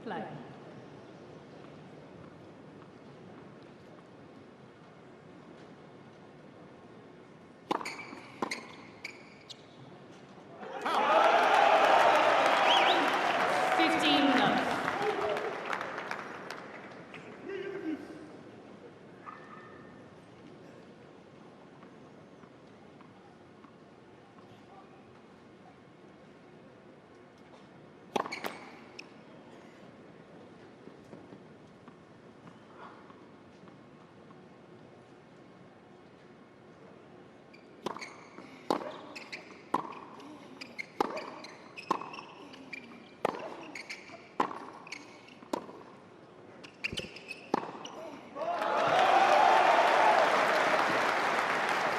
Play.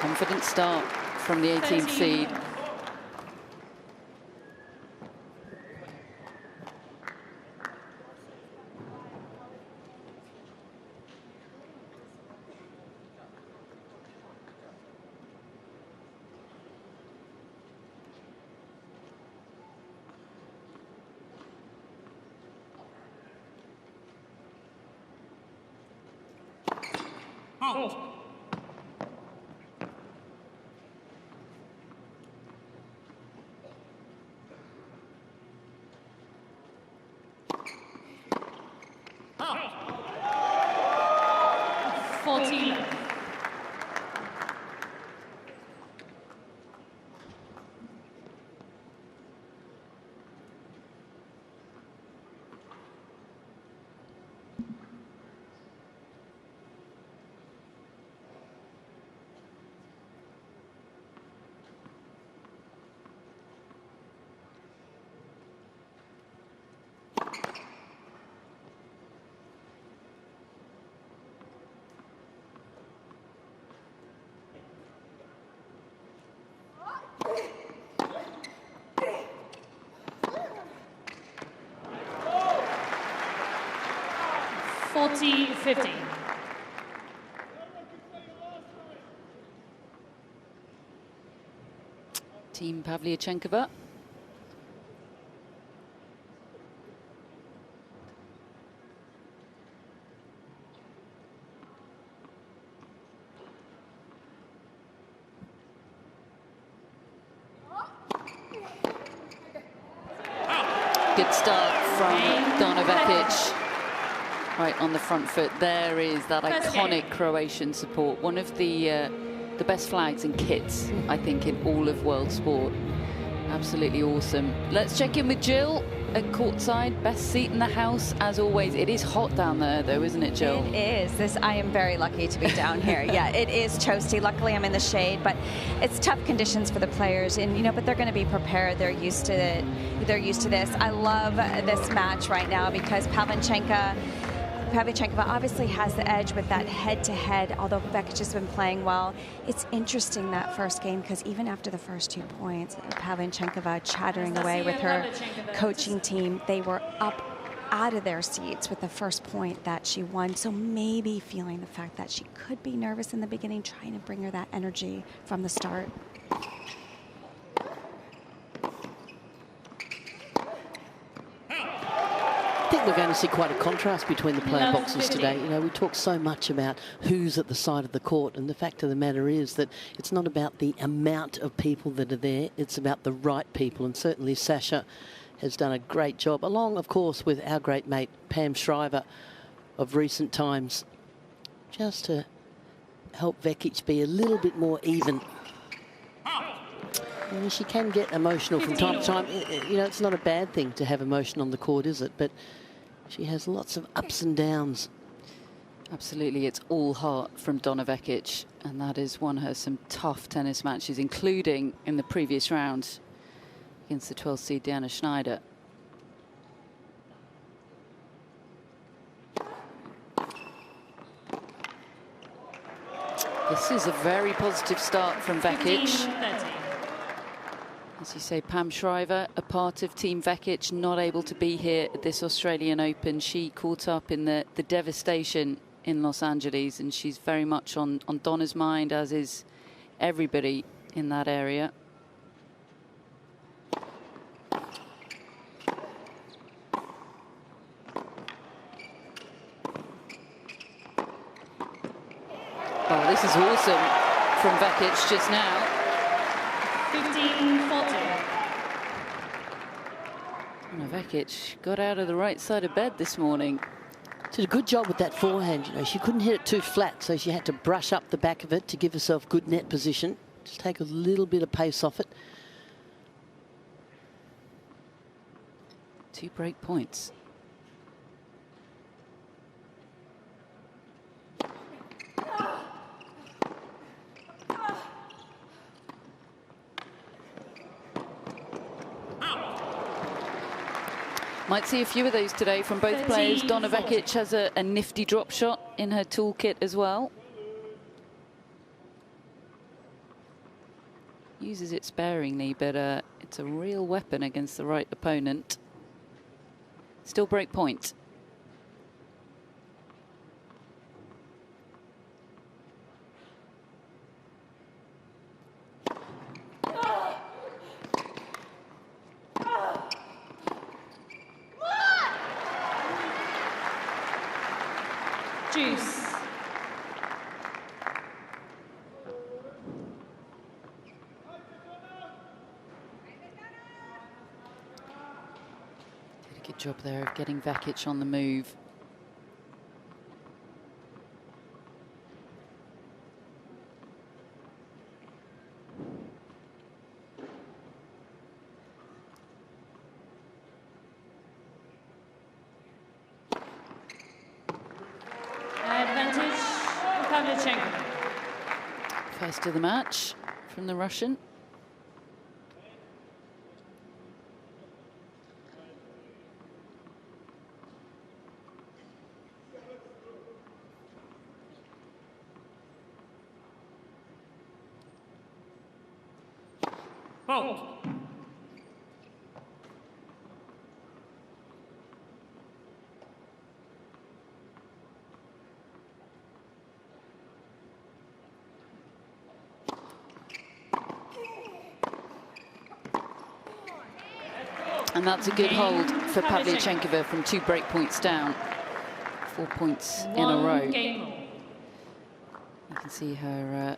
Confident start from the 18th seed. Oh. (40-50). Team Pavlyuchenkova. Good start from Donna Vekic. Right on the front foot. There is that iconic Croatian support. One of the best flags and kits, I think, in all of world sport. Absolutely awesome. Let's check in with Jill at courtside. Best seat in the house, as always. It is hot down there, though, isn't it, Jill? It is. I am very lucky to be down here. Yeah, it is toasty. Luckily, I'm in the shade, but it's tough conditions for the players, and but they're going to be prepared. They're used to it. They're used to this. I love this match right now because Pavlyuchenkova obviously has the edge with that head-to-head, although Vekic has been playing well. It's interesting, that first game, because even after the first 2 points, Pavlyuchenkova chattering away with her coaching team, they were up out of their seats with the first point that she won. So maybe feeling the fact that she could be nervous in the beginning, trying to bring her that energy from the start. I think we're going to see quite a contrast between the player boxes today. We talk so much about who's at the side of the court, and the fact of the matter is that it's not about the amount of people that are there, it's about the right people, and certainly Sasha has done a great job, along, of course, with our great mate Pam Shriver of recent times, just to help Vekic be a little bit more even. She can get emotional from time to time. It's not a bad thing to have emotion on the court, is it? But she has lots of ups and downs. Absolutely, it's all heart from Donna Vekic, and that has won her some tough tennis matches, including in the previous round against the 12th seed Diana Schneider. This is a very positive start from Vekic. As you say, Pam Shriver, a part of Team Vekic, not able to be here at this Australian Open. She caught up in the devastation in Los Angeles, and she's very much on Donna's mind, as is everybody in that area. this is awesome from Vekic just now. 15-40. Donna Vekic got out of the right side of bed this morning. Did a good job with that forehand. You know, she couldn't hit it too flat, so she had to brush up the back of it to give herself good net position. Just take a little bit of pace off it. 2 break points. Might see a few of those today from both players. Donna Vekic has a nifty drop shot in her toolkit as well. Uses it sparingly, but it's a real weapon against the right opponent. Still break point. Juice. Did a good job there of getting Vekic on the move. Advantage for Pavlyuchenkova. First of the match from the Russian. Hold. And that's a good hold for Pavlyuchenkova from 2 break points down. 4 points in a row. You can see her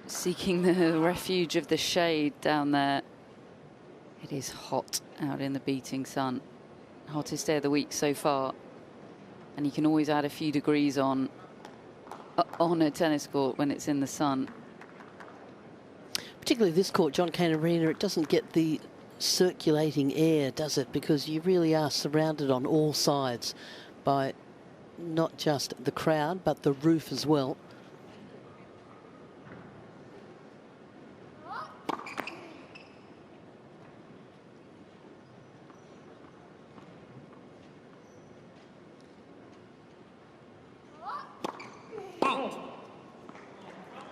seeking the refuge of the shade down there. It is hot out in the beating sun. Hottest day of the week so far. And you can always add a few degrees on a tennis court when it's in the sun. Particularly this court, Cain Arena, it doesn't get the circulating air, does it? Because you really are surrounded on all sides by not just the crowd, but the roof as well.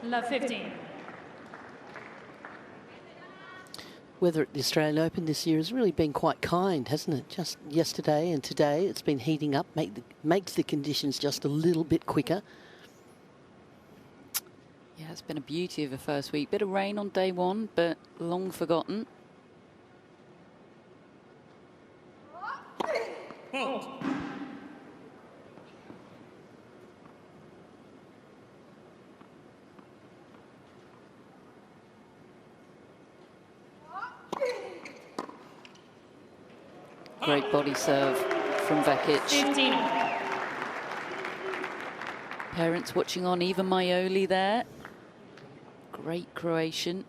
Love 15. Weather at the Australian Open this year has really been quite kind, hasn't it? Just yesterday and today it's been heating up, makes the conditions just a little bit quicker. Yeah, it's been a beauty of a first week. Bit of rain on day one, but long forgotten. Hold. Great body serve from Vekic. 15. Parents watching on, Eva Maioli there. Great Croatian.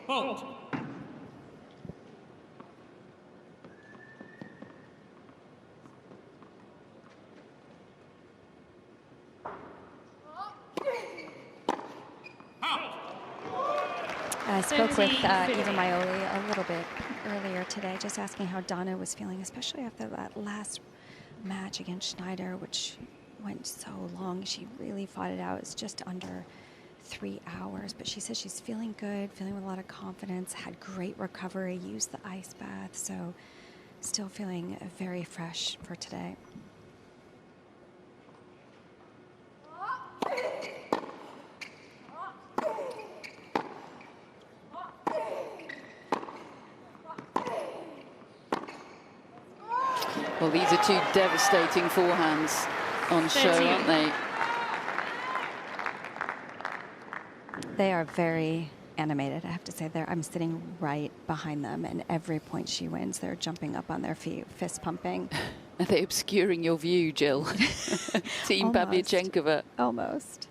Hold. I spoke with Eva Maioli a little bit earlier today, just asking how Donna was feeling, especially after that last match against Schneider, which went so long. She really fought it out. It's just under 3 hours, but she says she's feeling good, feeling with a lot of confidence, had great recovery, used the ice bath, so still feeling very fresh for today. Well, these are two devastating forehands on show, 13. aren't they? They are very animated, I have to say. I'm sitting right behind them, and every point she wins, they're jumping up on their feet, fist pumping. Are they obscuring your view, Jill? Team Almost. Pavlyuchenkova. Almost.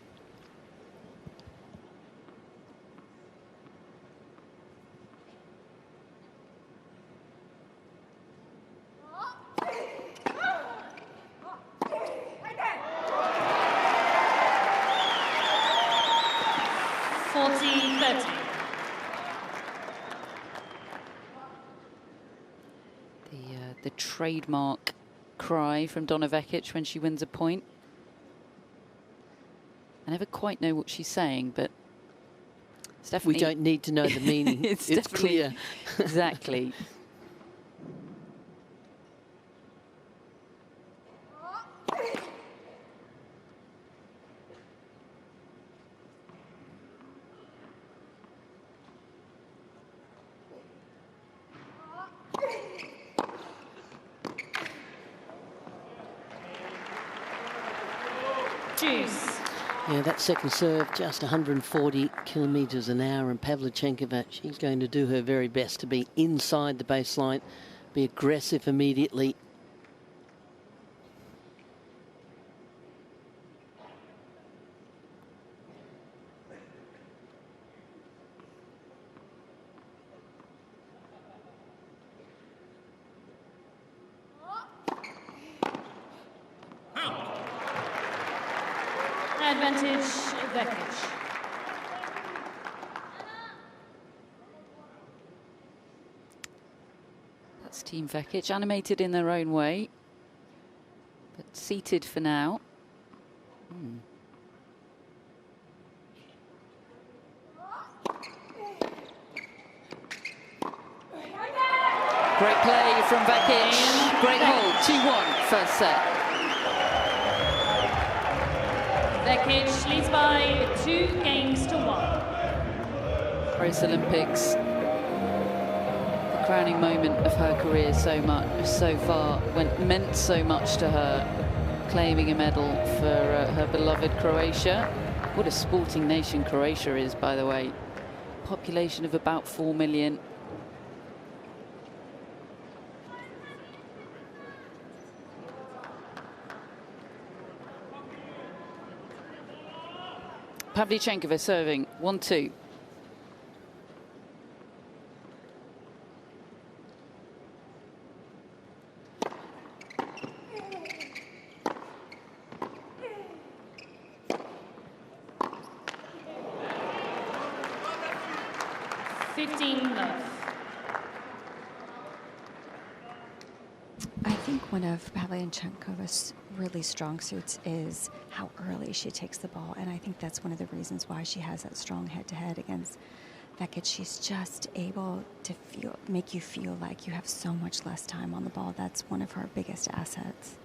The trademark cry from Donna Vekic when she wins a point. I never quite know what she's saying, but it's definitely... We don't need to know the meaning. it's clear. Exactly. Yeah, that second serve, just 140 kilometres an hour, and Pavlyuchenkova, she's going to do her very best to be inside the baseline, be aggressive immediately. Advantage, Vekic. That's Team Vekic, animated in their own way, but seated for now. Great play from Vekic. Great hold. 2-1 first set. Vekic leads by 2 games to 1. Paris Olympics, the crowning moment of her career so far, meant so much to her, claiming a medal for her beloved Croatia. What a sporting nation Croatia is, by the way. Population of about 4 million. Pavlyuchenkova serving 1-2. I think one of Pavlyuchenkova's really strong suits is how early she takes the ball, and I think that's one of the reasons why she has that strong head-to-head against Vekic. She's just able to make you feel like you have so much less time on the ball. That's one of her biggest assets.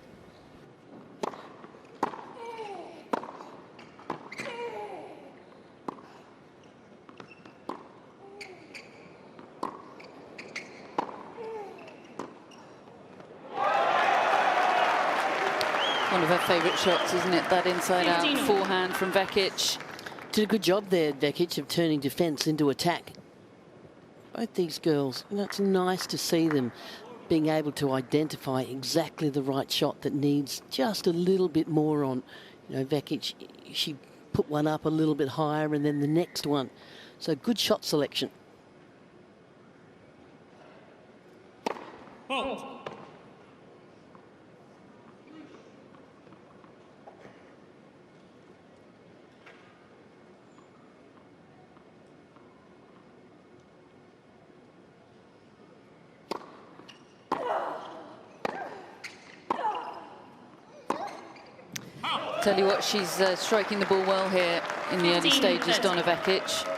One of her favourite shots, isn't it? That inside-out forehand from Vekic. Did a good job there, Vekic, of turning defence into attack. Both these girls, you know, it's nice to see them being able to identify exactly the right shot that needs just a little bit more on. You know, Vekic, she put one up a little bit higher and then the next one. So good shot selection. Fault. Tell you what, she's striking the ball well here in the early stages, Donna Vekic.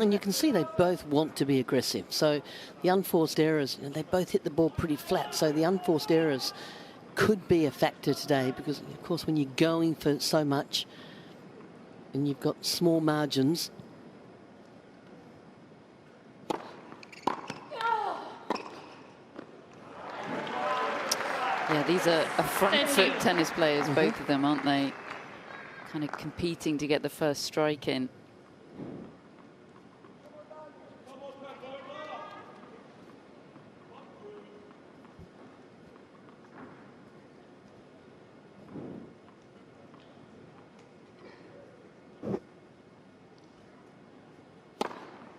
And you can see they both want to be aggressive. So the unforced errors, you know, they both hit the ball pretty flat. So the unforced errors could be a factor today because, of course, when you're going for so much and you've got small margins. Yeah, these are front foot tennis players, both of them, aren't they? Kind of competing to get the first strike in.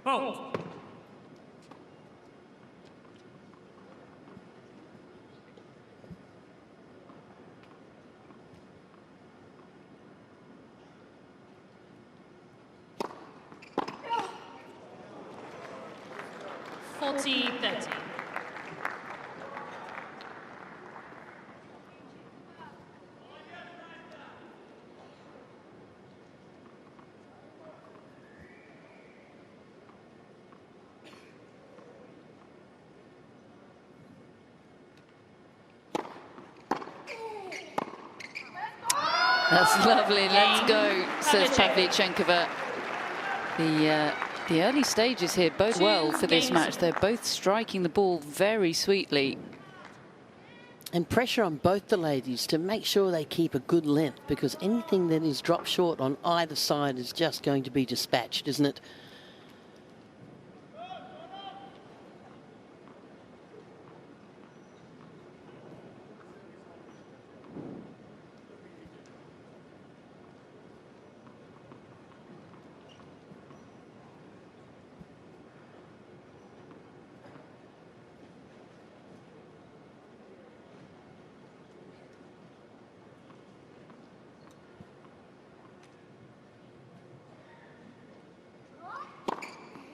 Oh. .40-30. That's lovely. Let's go, says Pavlyuchenkova. The early stages here bode well for this match. They're both striking the ball very sweetly. And pressure on both the ladies to make sure they keep a good length, because anything that is dropped short on either side is just going to be dispatched, isn't it?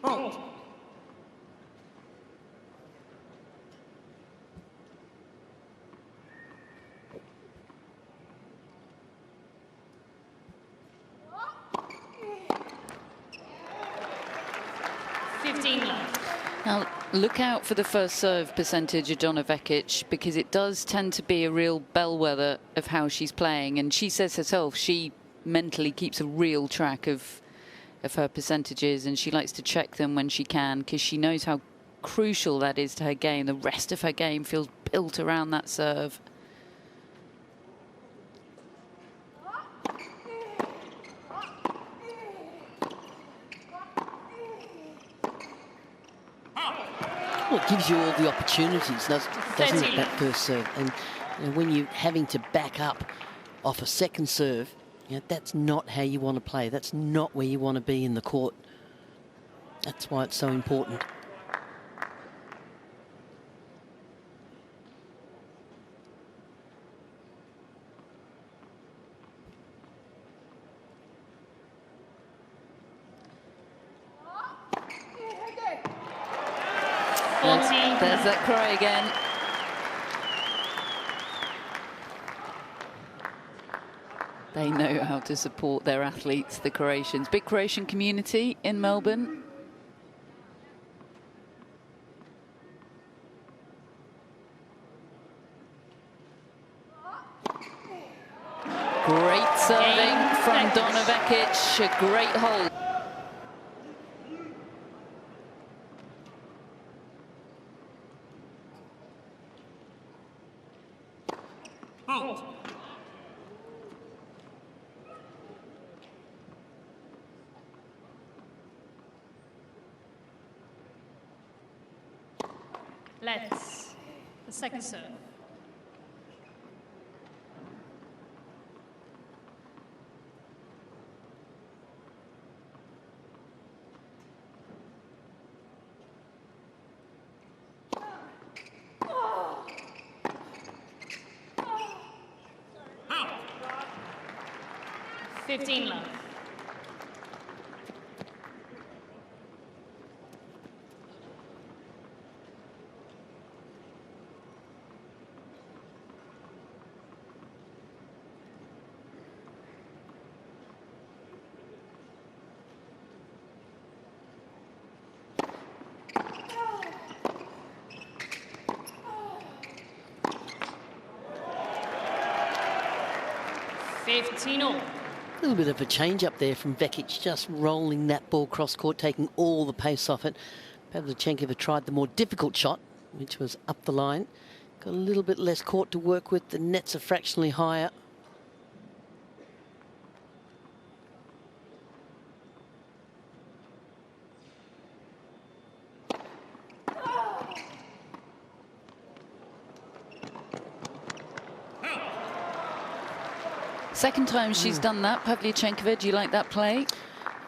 Oh. Now, look out for the first serve percentage of Donna Vekic, because it does tend to be a real bellwether of how she's playing. And she says herself she mentally keeps a real track of her percentages, and she likes to check them when she can, because she knows how crucial that is to her game. The rest of her game feels built around that serve. Well, it gives you all the opportunities, doesn't it, that first serve? And when you're having to back up off a second serve, that's not how you want to play. That's not where you want to be in the court. That's why it's so important. There's that cry again. They know how to support their athletes, the Croatians. Big Croatian community in Melbourne. Great serving from Donna Vekic, a great hold. Let's the second serve. Out. 15 love. A little bit of a change up there from Vekic, just rolling that ball cross court, taking all the pace off it. Pavlyuchenkova tried the more difficult shot, which was up the line. Got a little bit less court to work with. The nets are fractionally higher. Second time she's done that, Pavlyuchenkova. Do you like that play?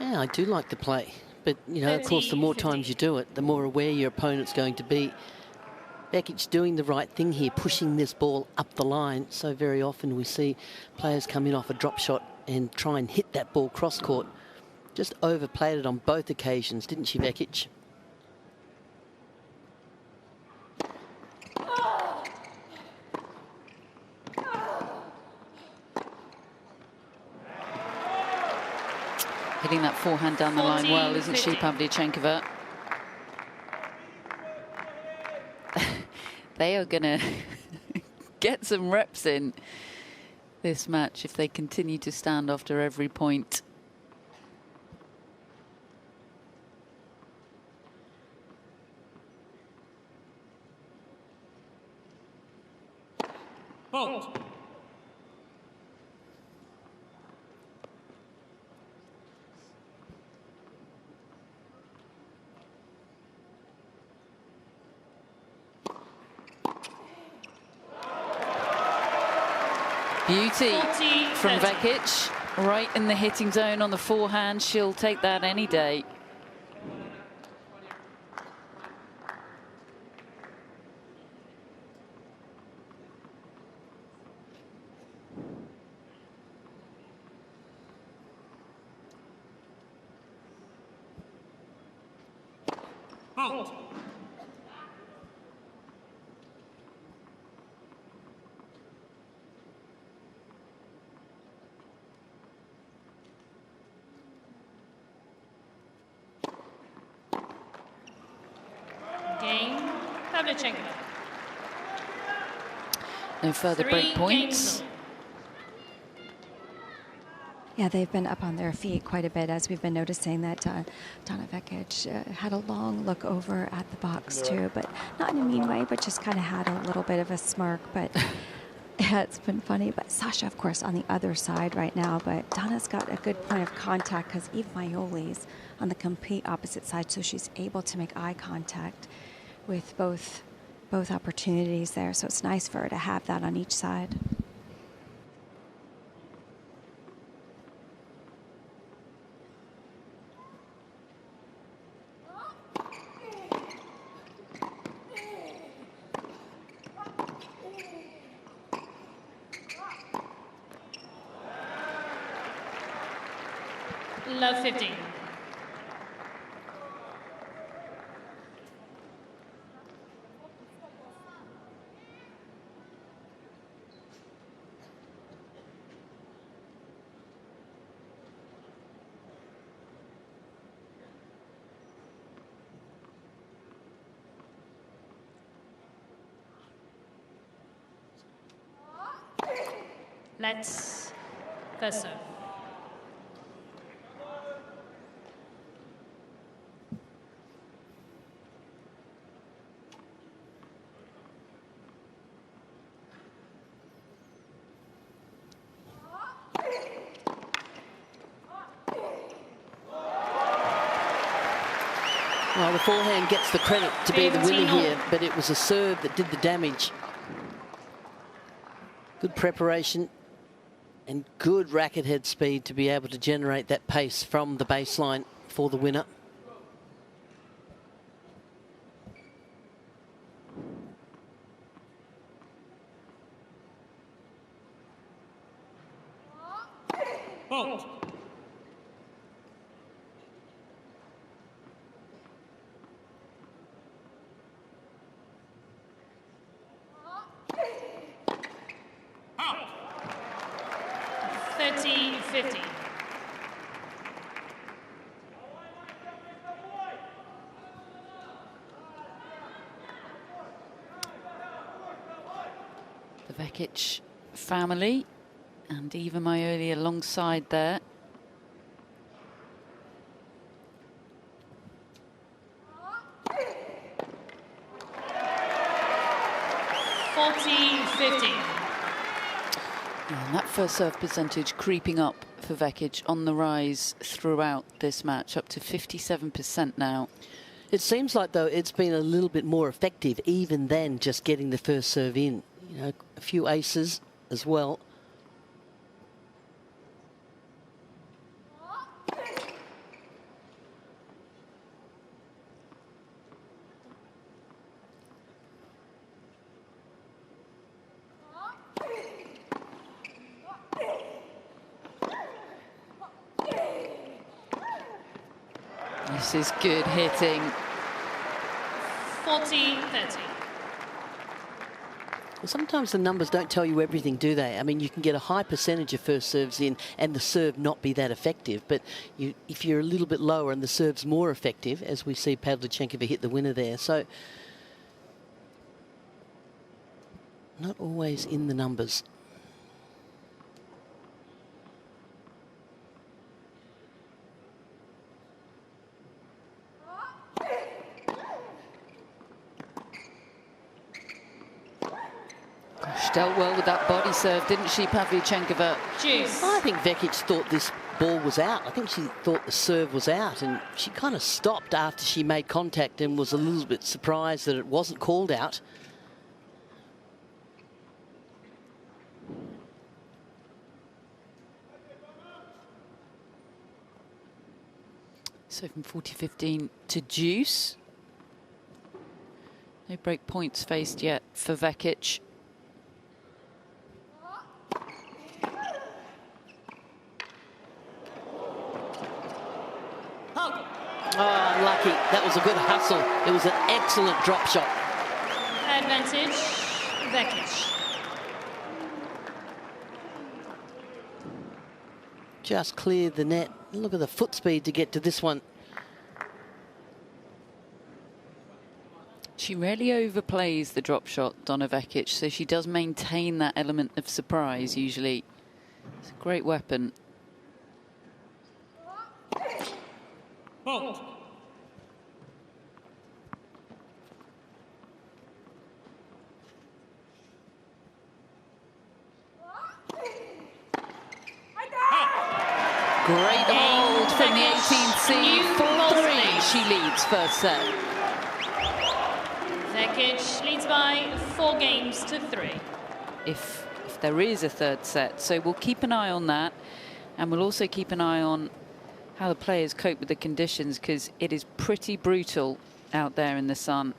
Yeah, I do like the play. But, you know, of course, the more times you do it, the more aware your opponent's going to be. Vekic doing the right thing here, pushing this ball up the line. So very often we see players come in off a drop shot and try and hit that ball cross court. Just overplayed it on both occasions, didn't she, Vekic? Hitting that forehand down the line well, isn't she, Pavlyuchenkova? They are going to get some reps in this match if they continue to stand after every point. Fault. Beauty from Vekic, right in the hitting zone on the forehand. She'll take that any day. Fault. Cain, Pavlyuchenkova. No further break points. Yeah, they've been up on their feet quite a bit, as we've been noticing that Donna Vekic had a long look over at the box too, but not in a mean way, but just kind of had a little bit of a smirk. But yeah, it's been funny. But Sasha, of course, on the other side right now, but Donna's got a good point of contact because Eve Maioli's on the complete opposite side, so she's able to make eye contact with both opportunities there. So it's nice for her to have that on each side. Love 15. Let's first serve. Well, the forehand gets the credit to be the winner here, but it was a serve that did the damage. Good preparation and good racket head speed to be able to generate that pace from the baseline for the winner. Fault. Out. 30-50. The Vekic family and Eva Maioli alongside there. 40-15. And that first serve percentage creeping up for Vekic, on the rise throughout this match, up to 57% now. It seems like, though, it's been a little bit more effective even than just getting the first serve in. You know, a few aces as well. This is good hitting. 40-30. Well, sometimes the numbers don't tell you everything, do they? I mean, you can get a high percentage of first serves in and the serve not be that effective. But if you're a little bit lower and the serve's more effective, as we see Pavlyuchenkova hit the winner there. So, not always in the numbers. Dealt well with that body serve, didn't she, Pavlyuchenkova? Juice. I think Vekic thought this ball was out. I think she thought the serve was out, and she kind of stopped after she made contact and was a little bit surprised that it wasn't called out. So from 40-15 to juice. No break points faced yet for Vekic. Oh, unlucky. That was a good hustle. It was an excellent drop shot. Advantage, Vekic. Just cleared the net. Look at the foot speed to get to this one. She rarely overplays the drop shot, Donna Vekic, so she does maintain that element of surprise usually. It's a great weapon. Fault. Great hold from the 18C. 4-3. She leads first set. Vekic leads by 4-3. If there is a third set, so we'll keep an eye on that, and we'll also keep an eye on how the players cope with the conditions, because it is pretty brutal out there in the sun.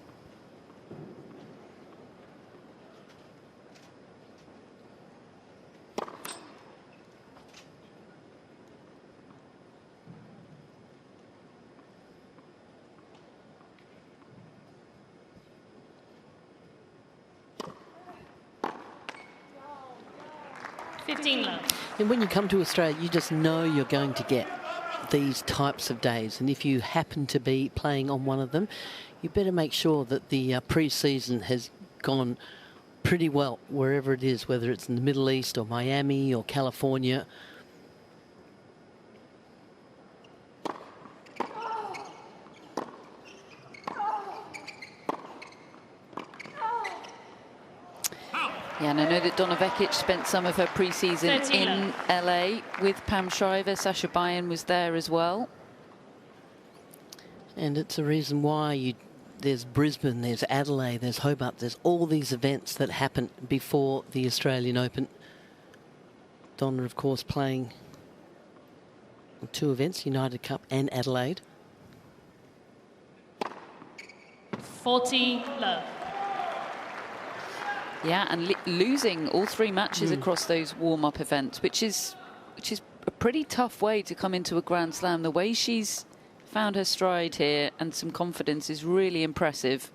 And when you come to Australia, you just know you're going to get these types of days, and if you happen to be playing on one of them, you better make sure that the pre-season has gone pretty well wherever it is, whether it's in the Middle East or Miami or California. Yeah, and I know that Donna Vekic spent some of her pre-season in LA with Pam Shriver. Sasha Bayan was there as well. And it's a reason why there's Brisbane, there's Adelaide, there's Hobart, there's all these events that happen before the Australian Open. Donna, of course, playing 2 events, United Cup and Adelaide. 40 love. Yeah, and losing all 3 matches across those warm-up events, which is a pretty tough way to come into a Grand Slam. The way she's found her stride here and some confidence is really impressive.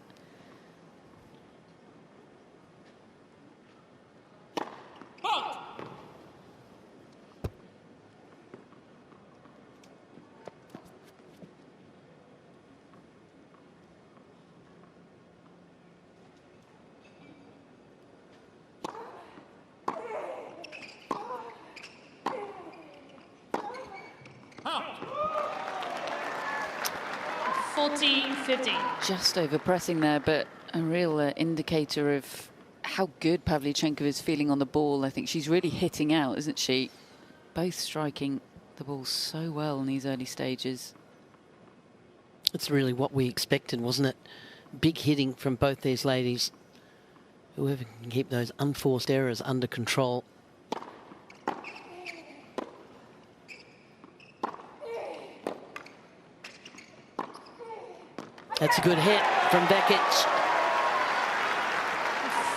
Just over pressing there, but a real indicator of how good Pavlyuchenkova is feeling on the ball. I think she's really hitting out, isn't she? Both striking the ball so well in these early stages. It's really what we expected, wasn't it? Big hitting from both these ladies. Whoever can keep those unforced errors under control. That's a good hit from Vekic.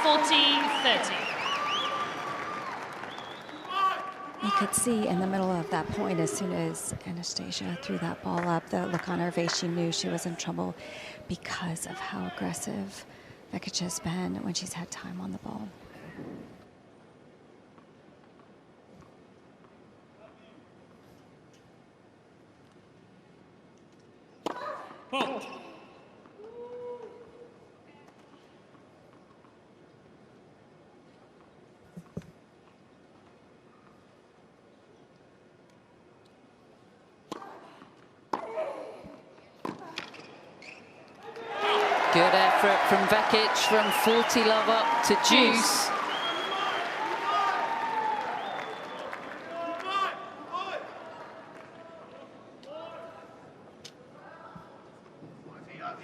40-30. You could see in the middle of that point, as soon as Anastasia threw that ball up, the look on her face, she knew she was in trouble because of how aggressive Vekic has been when she's had time on the ball. Hold. Good effort from Vekic, from 40 love up to Juice.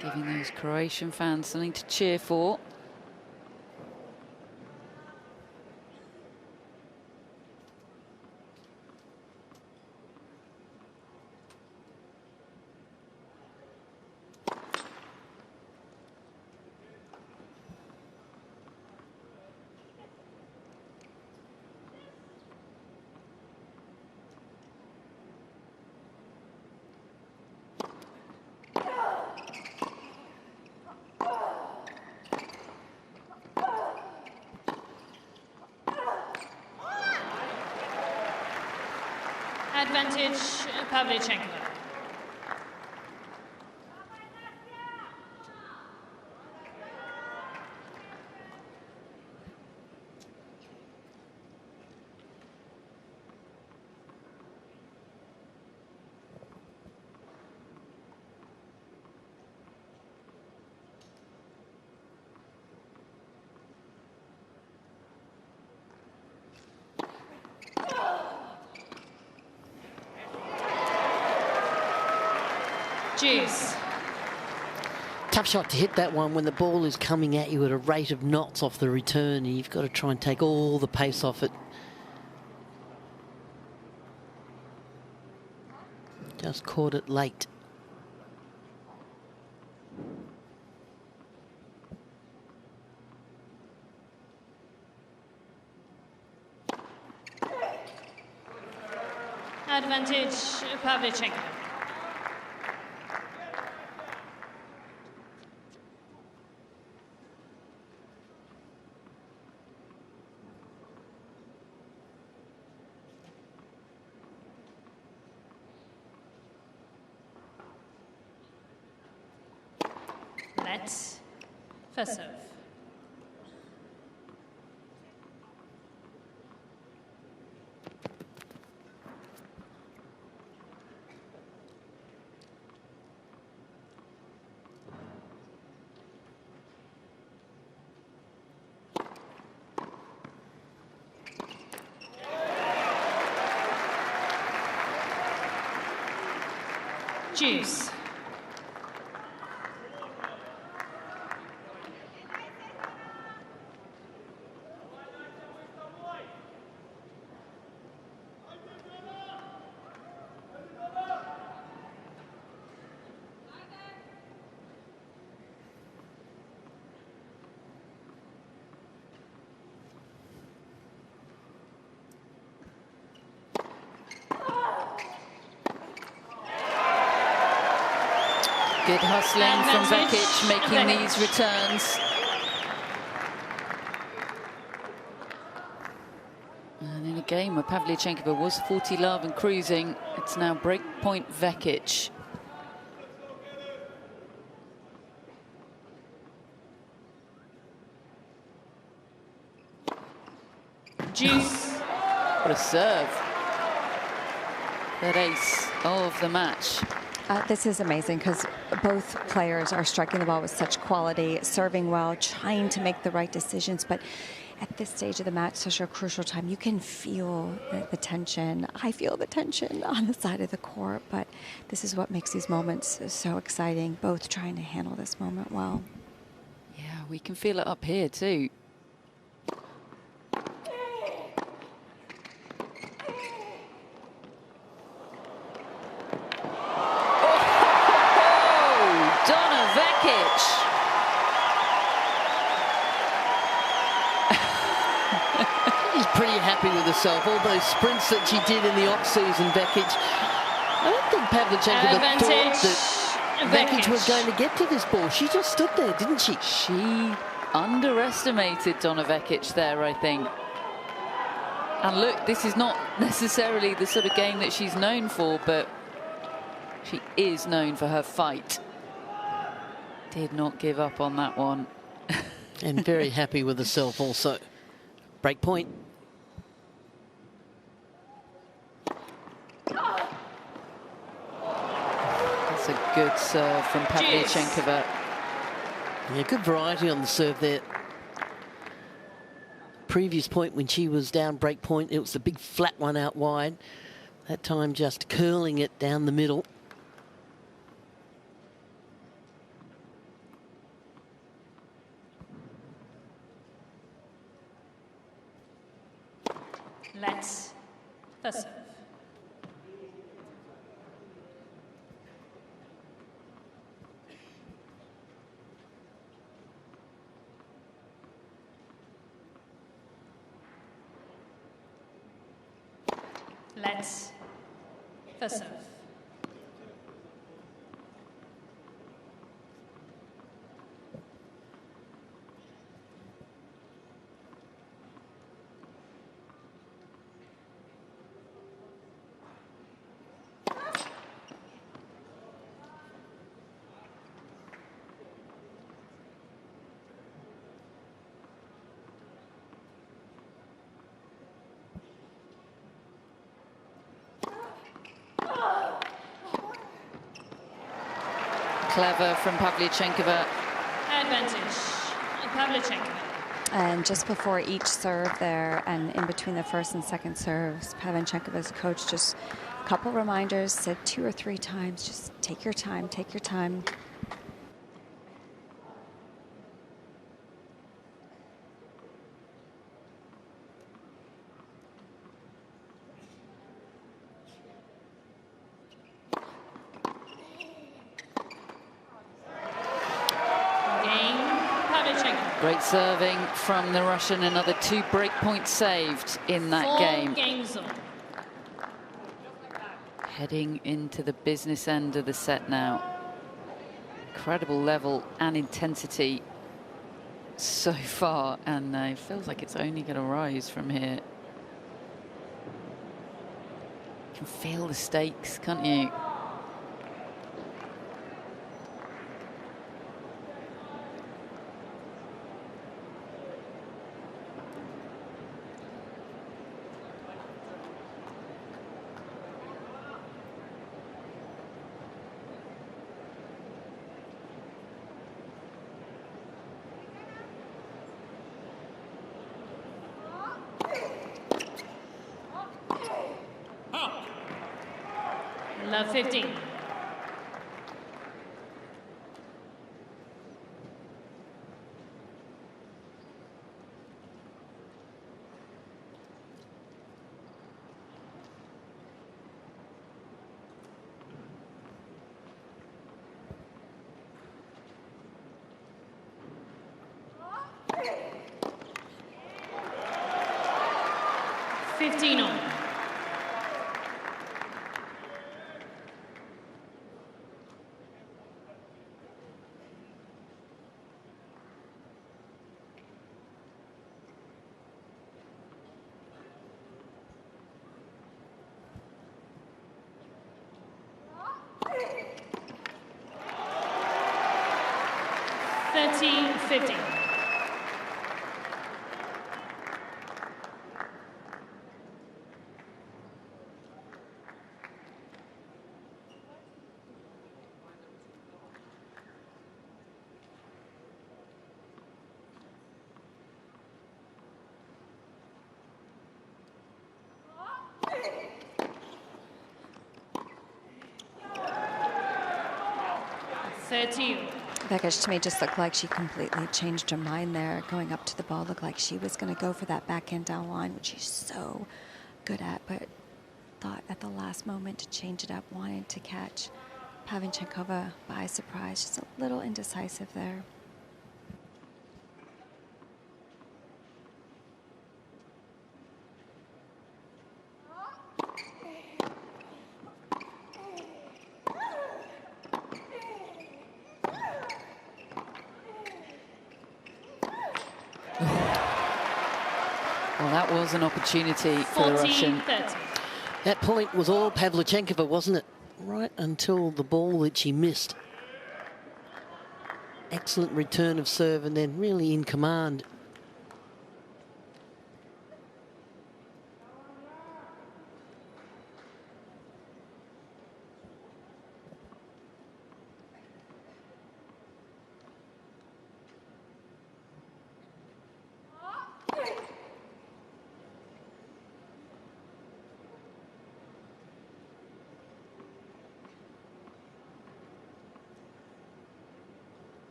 Giving those Croatian fans something to cheer for. Advantage, Pavlyuchenkova. Juice. Tough shot to hit that one when the ball is coming at you at a rate of knots off the return, and you've got to try and take all the pace off it. Just caught it late. Advantage, Pavlyuchenkova. First serve. Juice. Good hustling from Vekic, making these returns. And in a game where Pavlyuchenkova was 40 love and cruising, it's now break point Vekic. Juice. What a serve. Third ace of the match. This is amazing because both players are striking the ball with such quality, serving well, trying to make the right decisions. But at this stage of the match, such a crucial time, you can feel the tension. I feel the tension on the side of the court, but this is what makes these moments so exciting, both trying to handle this moment well. Yeah, we can feel it up here too. Donna Vekic. She's pretty happy with herself. All those sprints that she did in the off-season, Vekic. I don't think Pavlyuchenkova thought that Vekic was going to get to this ball. She just stood there, didn't she? She underestimated Donna Vekic there, I think. And look, this is not necessarily the sort of game that she's known for, but she is known for her fight. Did not give up on that one. And very happy with herself also. Break point. That's a good serve from Pavlyuchenkova. Yeah, good variety on the serve there. Previous point when she was down break point, it was the big flat one out wide. That time just curling it down the middle. Let's the serve. Let's the serve. Clever from Pavlyuchenkova. Advantage, Pavlyuchenkova. And just before each serve there, and in between the first and second serves, Pavlyuchenkova's coach just a couple reminders, said 2 or 3 times, just take your time, take your time. Great serving from the Russian. Another 2 break points saved in that game. Heading into the business end of the set now. Incredible level and intensity so far, and it feels like it's only going to rise from here. You can feel the stakes, can't you? Love 15. On. $13.50. 13. Vekic to me just looked like she completely changed her mind there. Going up to the ball, looked like she was going to go for that backhand down line, which she's so good at, but thought at the last moment to change it up, wanting to catch Pavlyuchenkova by surprise. Just a little indecisive there. Well, that was an opportunity for the Russian. 30. That point was all Pavlyuchenkova, wasn't it? Right until the ball that she missed. Excellent return of serve and then really in command.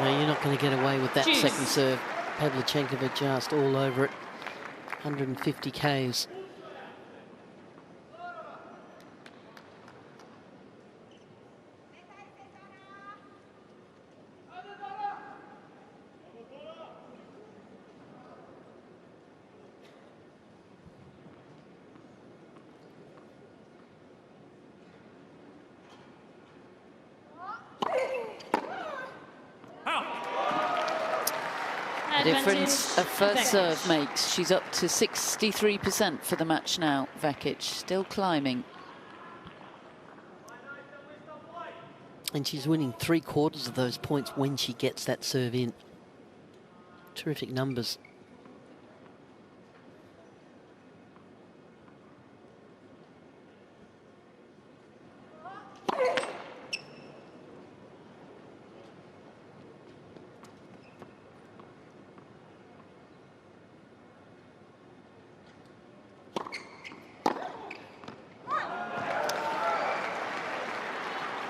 You're not going to get away with that second serve. Pavlyuchenkova just all over it. 150 Ks. The difference a first serve makes. She's up to 63% for the match now, Vekic. Still climbing. And she's winning 3/4 of those points when she gets that serve in. Terrific numbers.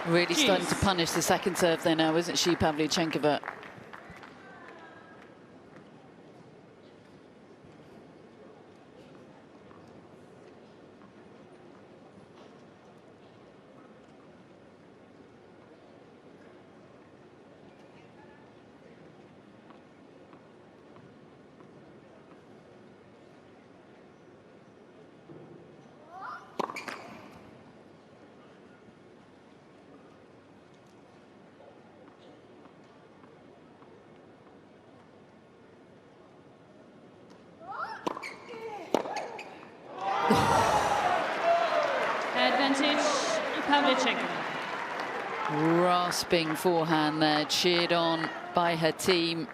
Really starting to punish the second serve there now, isn't she, Pavlyuchenkova? Advantage, Pavlyuchenkova. Rasping forehand there, cheered on by her team.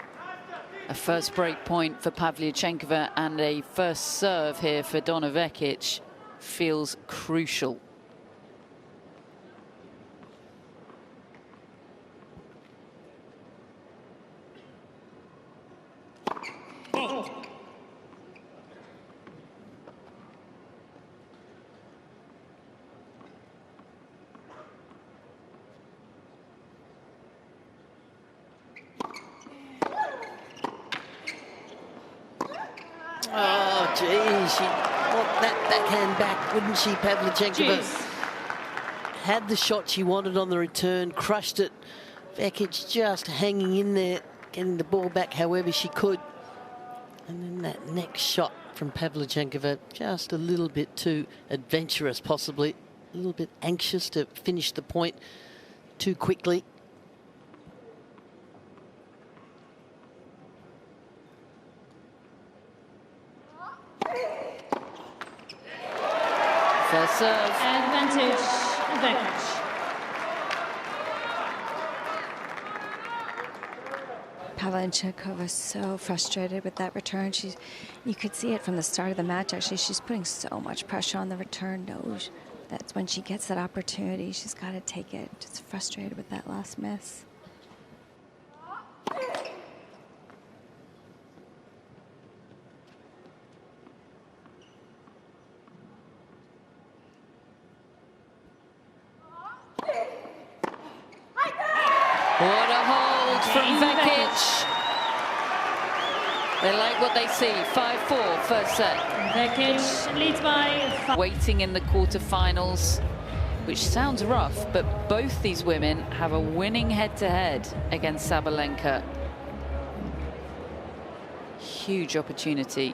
A first break point for Pavlyuchenkova and a first serve here for Donna Vekic feels crucial. Oh, geez, she want that backhand back, wouldn't she, Pavlyuchenkova? Had the shot she wanted on the return, crushed it. Vekic just hanging in there, getting the ball back however she could. And then that next shot from Pavlyuchenkova, just a little bit too adventurous, possibly. A little bit anxious to finish the point too quickly. First serve. Advantage, Vekic. Pavlyuchenkova so frustrated with that return. You could see it from the start of the match, actually. She's putting so much pressure on the return. Knows that's when she gets that opportunity, she's got to take it. Just frustrated with that last miss. What a hold from Vekic. They like what they see. 5-4, first set. Vekic leads by... Waiting in the quarterfinals, which sounds rough, but both these women have a winning head-to-head against Sabalenka. Huge opportunity.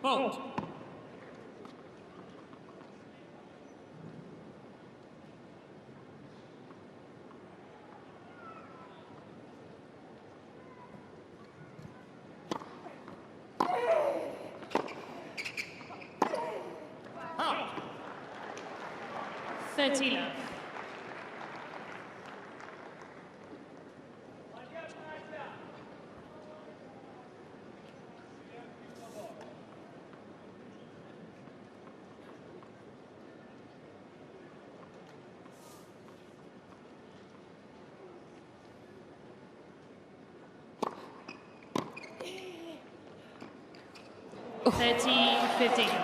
Hold. Hold. 30 love.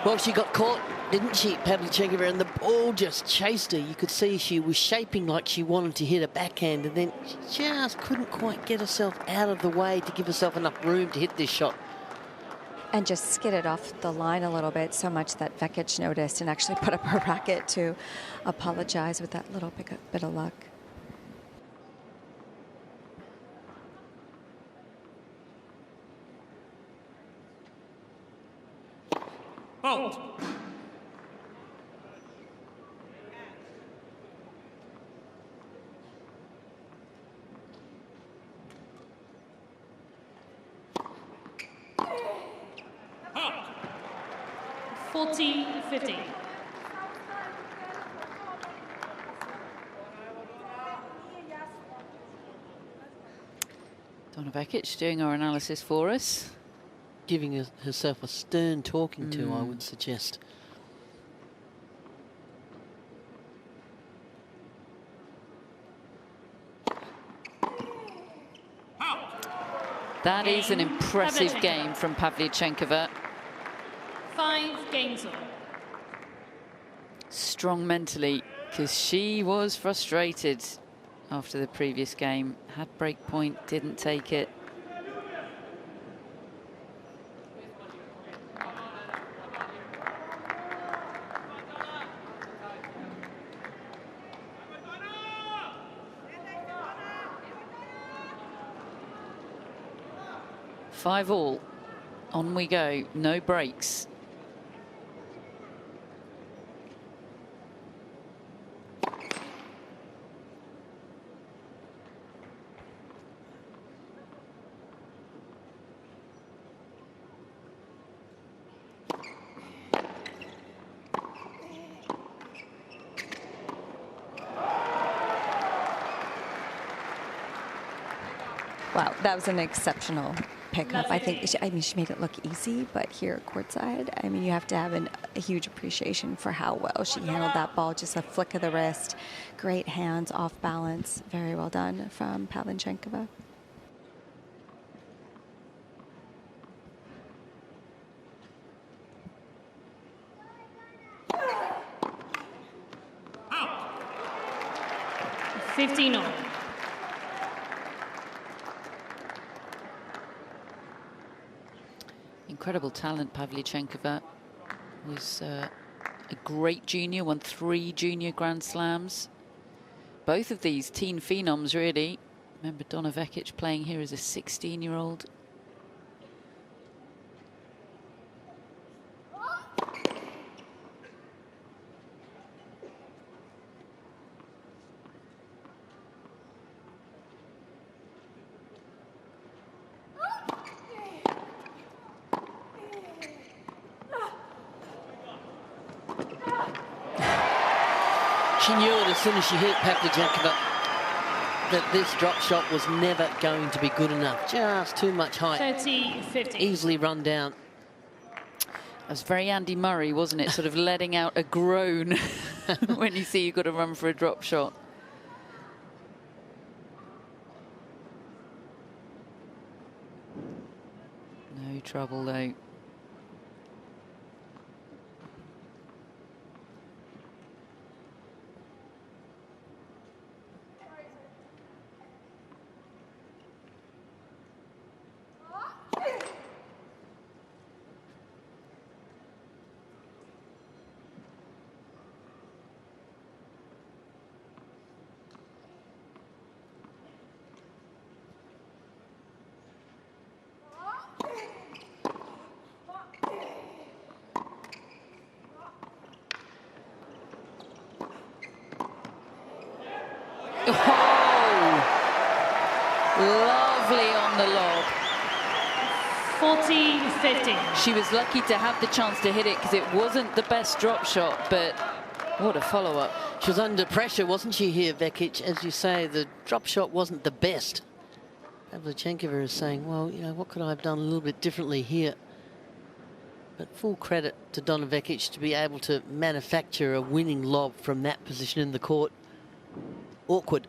Well, she got caught, didn't she, Pavlyuchenkova, and the ball just chased her. You could see she was shaping like she wanted to hit a backhand, and then she just couldn't quite get herself out of the way to give herself enough room to hit this shot. And just skidded off the line a little bit, so much that Vekic noticed and actually put up her racket to apologize with that little bit of luck. Hold. Hold. 40-50. Donna Vekic doing our analysis for us. Giving herself a stern talking to, I would suggest. That is an impressive game from Pavlyuchenkova. 5 games all. Strong mentally, because she was frustrated after the previous game. Had break point, didn't take it. Five all. On we go. No breaks. Wow, that was an exceptional pickup. I think, she made it look easy, but here courtside, I mean, you have to have a huge appreciation for how well she handled that ball. Just a flick of the wrist, great hands, off balance. Very well done from Pavlyuchenkova. Out. 15-all. Incredible talent, Pavlyuchenkova. Was a great junior, won 3 junior Grand Slams. Both of these teen phenoms, really. Remember Donna Vekic playing here as a 16-year-old. She knew it as soon as she hit Pavlyuchenkova that this drop shot was never going to be good enough. Just too much height. 30-50. Easily run down. That was very Andy Murray, wasn't it? Sort of letting out a groan when you see you've got to run for a drop shot. No trouble, though. Lovely on the lob. 40-50. She was lucky to have the chance to hit it because it wasn't the best drop shot, but what a follow-up. She was under pressure, wasn't she, here, Vekic? As you say, the drop shot wasn't the best. Pavlyuchenkova is saying, well, you know, what could I have done a little bit differently here? But full credit to Donna Vekic to be able to manufacture a winning lob from that position in the court. Awkward.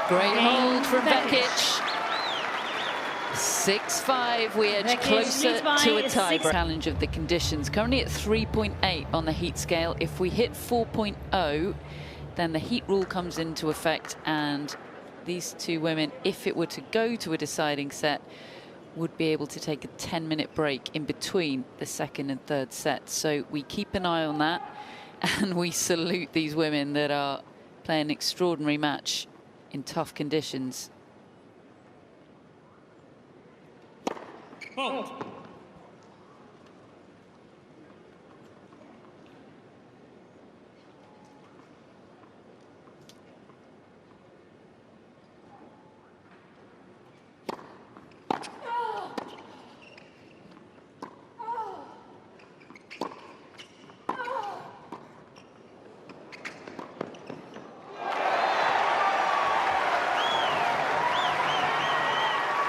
Great hold from Vekic. 6-5, we edge closer to a tie. Challenge of the conditions, currently at 3.8 on the heat scale. If we hit 4.0, then the heat rule comes into effect, and these two women, if it were to go to a deciding set, would be able to take a 10-minute break in between the second and third set. So we keep an eye on that, and we salute these women that are playing an extraordinary match in tough conditions. Hold.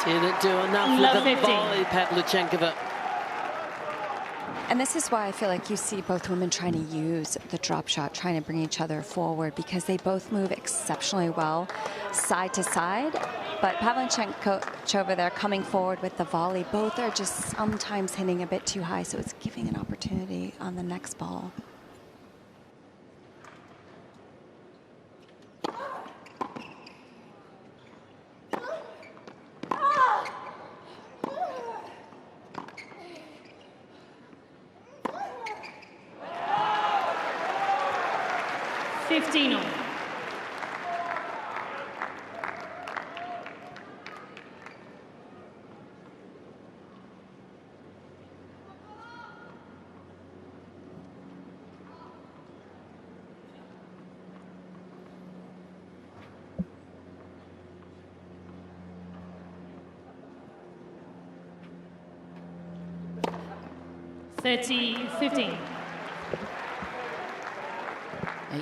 Didn't do enough with the volley, Pavlyuchenkova. And this is why I feel like you see both women trying to use the drop shot, trying to bring each other forward, because they both move exceptionally well side to side. But Pavlyuchenkova there coming forward with the volley, both are just sometimes hitting a bit too high, so it's giving an opportunity on the next ball.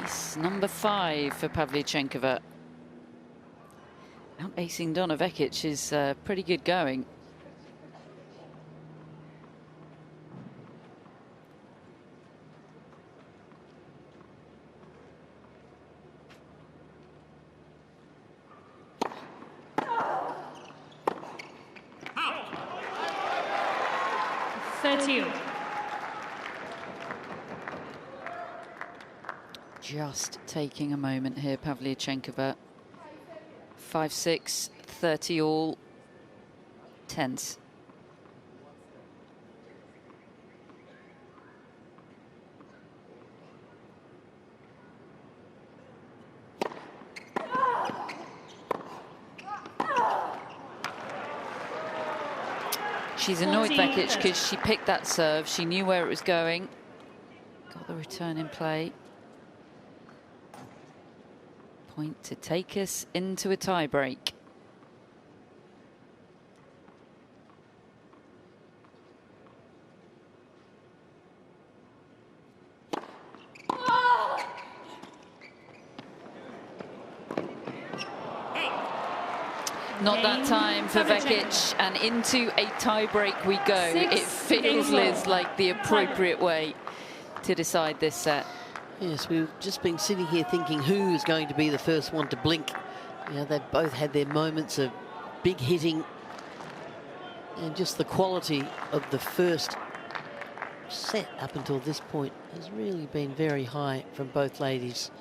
Ace number 5 for Pavlyuchenkova. Out-acing Donna Vekic is pretty good going. Just taking a moment here, Pavlyuchenkova. 5-6, 30 all, tense. She's annoyed Vekic because she picked that serve. She knew where it was going. Got the return in play. Point to take us into a tie break. Not that time for Vekic, and into a tie-break we go. It feels, Liz, like the appropriate way to decide this set. Yes, we've just been sitting here thinking who is going to be the first one to blink. You know, they've both had their moments of big hitting, and just the quality of the first set up until this point has really been very high from both ladies.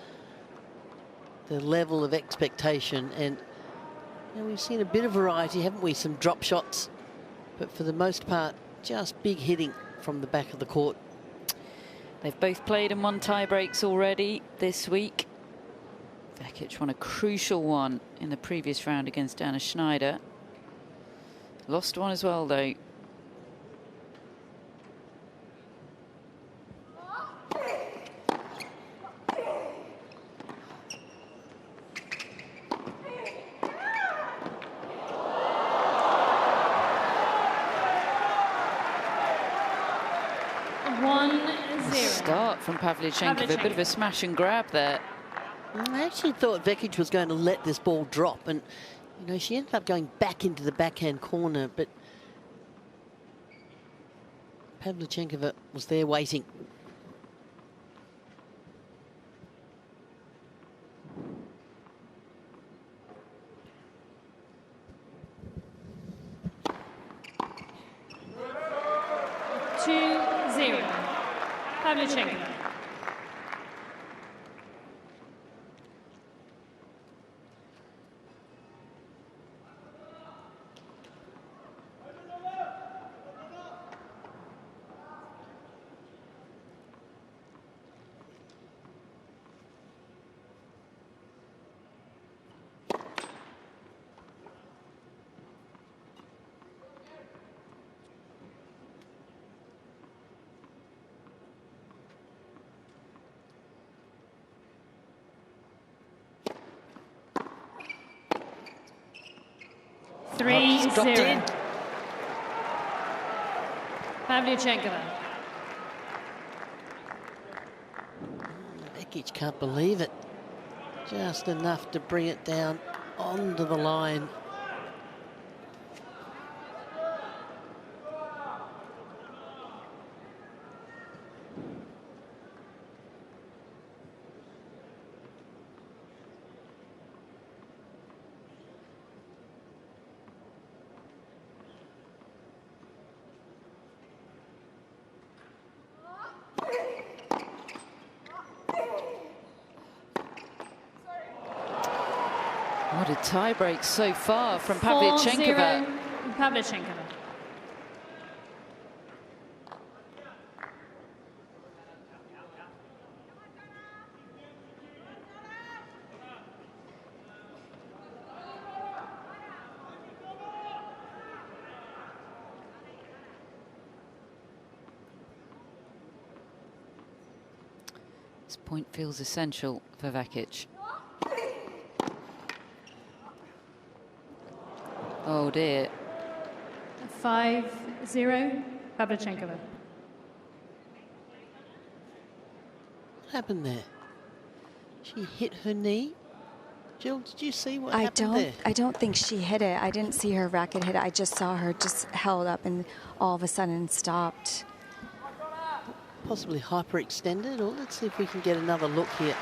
The level of expectation, and you know, we've seen a bit of variety, haven't we? Some drop shots, but for the most part, just big hitting from the back of the court. They've both played and won tie breaks already this week. Vekic won a crucial one in the previous round against Dana Schneider. Lost one as well, though. Start from Pavlyuchenkova, a bit of a smash and grab there. I actually thought Vekic was going to let this ball drop, and you know, she ended up going back into the backhand corner, but Pavlyuchenkova was there waiting. Pavlyuchenkova. Dropped in. Pavlyuchenkova. Vekic can't believe it. Just enough to bring it down onto the line. What a tie break so far from Pavlyuchenkova. Pavlyuchenkova. This point feels essential for Vekic. Oh dear. 5-0, Pavlyuchenkova. What happened there? She hit her knee. Jill, did you see what happened there? I don't think she hit it. I didn't see her racket hit it. I just saw her just held up and all of a sudden stopped. Possibly hyperextended, or let's see if we can get another look here.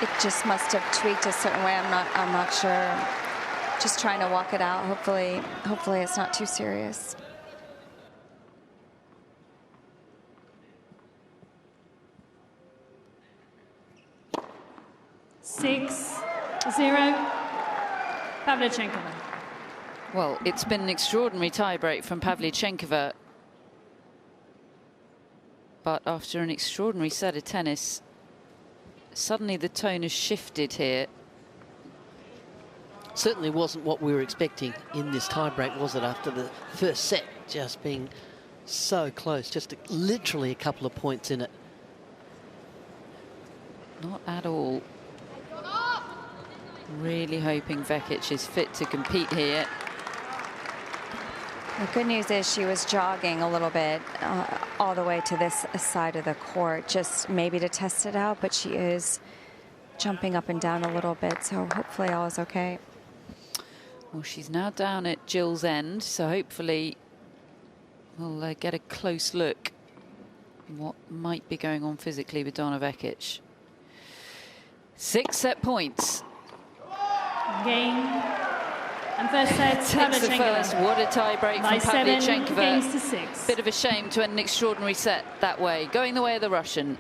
It just must have tweaked a certain way. I'm not sure. Just trying to walk it out. Hopefully it's not too serious. Six, 0, Pavlyuchenkova. Well, it's been an extraordinary tiebreak from Pavlyuchenkova. But after an extraordinary set of tennis, suddenly the tone has shifted here. Certainly wasn't what we were expecting in this tiebreak, was it? After the first set just being So close, just literally a couple of points in it. Not at all. Really hoping Vekic is fit to compete here. The good news is she was jogging a little bit all the way to this side of the court, just maybe to test it out, but she is jumping up and down a little bit, so hopefully all is okay. Well, she's now down at Jill's end, so hopefully we'll get a close look at what might be going on physically with Donna Vekic. 6 set points. Game. And first set, Takes the first. What a tie break from Pavlyuchenkova. Games to 6. Bit of a shame to end an extraordinary set that way, going the way of the Russian.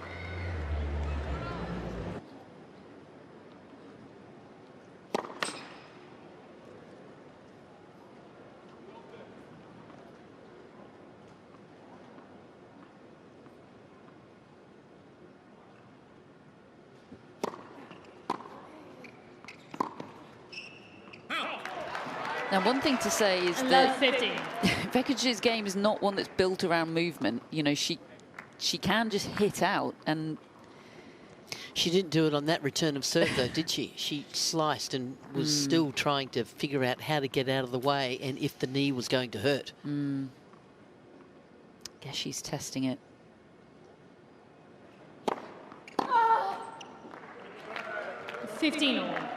Now, one thing to say is that Vekic's game is not one that's built around movement. You know, she can just hit out, and she didn't do it on that return of serve, though, did she? She sliced and was still trying to figure out how to get out of the way and if the knee was going to hurt. Guess she's testing it. Oh. 15-all.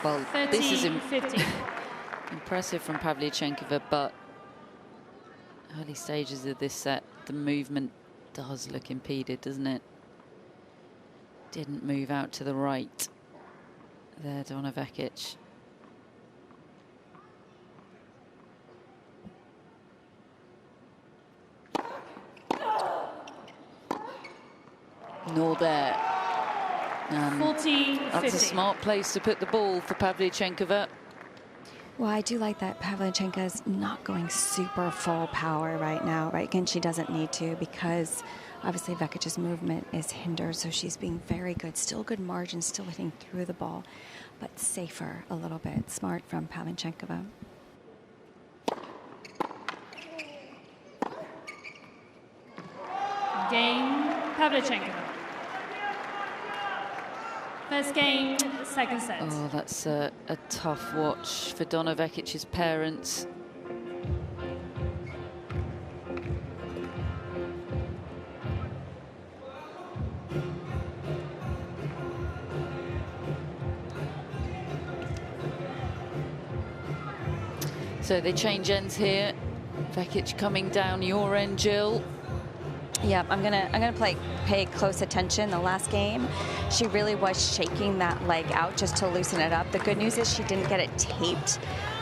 Well, this is impressive from Pavlyuchenkova, but early stages of this set, the movement does look impeded, doesn't it? Didn't move out to the right there, Donna Vekic. Nor there. 40-50. That's a smart place to put the ball for Pavlyuchenkova. Well, I do like that Pavlyuchenkova's not going super full power right now, right? And she doesn't need to, because obviously Vekic's movement is hindered, so she's being very good. Still good margin, still hitting through the ball, but safer a little bit. Smart from Pavlyuchenkova. Game, Pavlyuchenkova. First game, second set. Oh, that's a tough watch for Donna Vekic's parents. So they change ends here. Vekic coming down your end, Jill. Yeah, I'm gonna pay close attention. The last game, she really was shaking that leg out just to loosen it up. The good news is she didn't get it taped.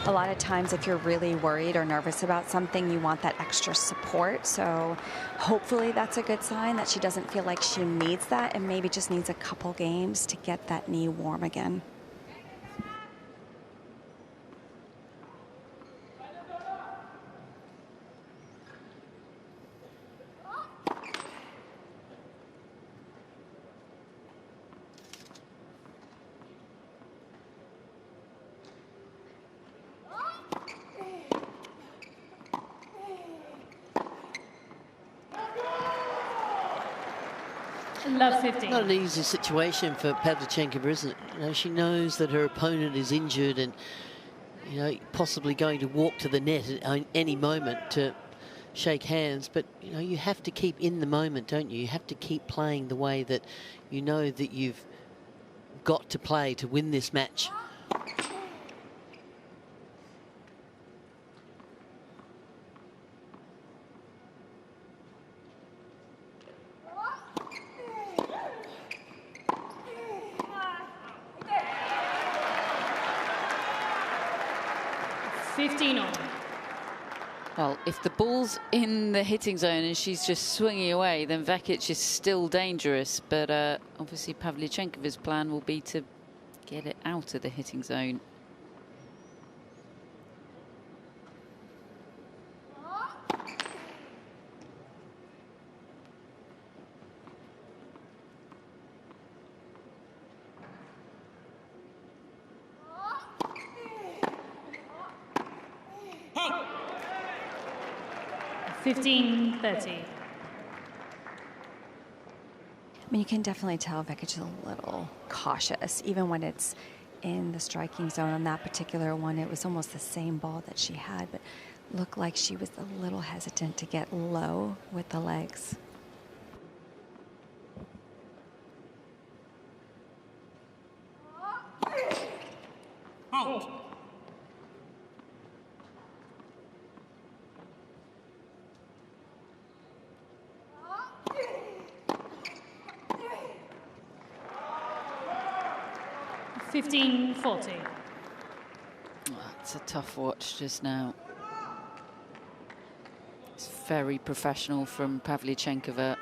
A lot of times if you're really worried or nervous about something, you want that extra support. So hopefully that's a good sign that she doesn't feel like she needs that and maybe just needs a couple games to get that knee warm again. Love 15. Not an easy situation for Pavlyuchenkova, isn't it? You know, she knows that her opponent is injured and, you know, possibly going to walk to the net at any moment to shake hands. But, you know, you have to keep in the moment, don't you? You have to keep playing the way that you know that you've got to play to win this match. Well, if the ball's in the hitting zone and she's just swinging away, then Vekic is still dangerous. But obviously Pavlyuchenkova's plan will be to get it out of the hitting zone. Oh. 15-30. I mean, you can definitely tell Vekic is a little cautious, even when it's in the striking zone. On that particular one, it was almost the same ball that she had, but looked like she was a little hesitant to get low with the legs. Oh. 15-40. Oh, it's a tough watch just now. It's very professional from Pavlyuchenkova,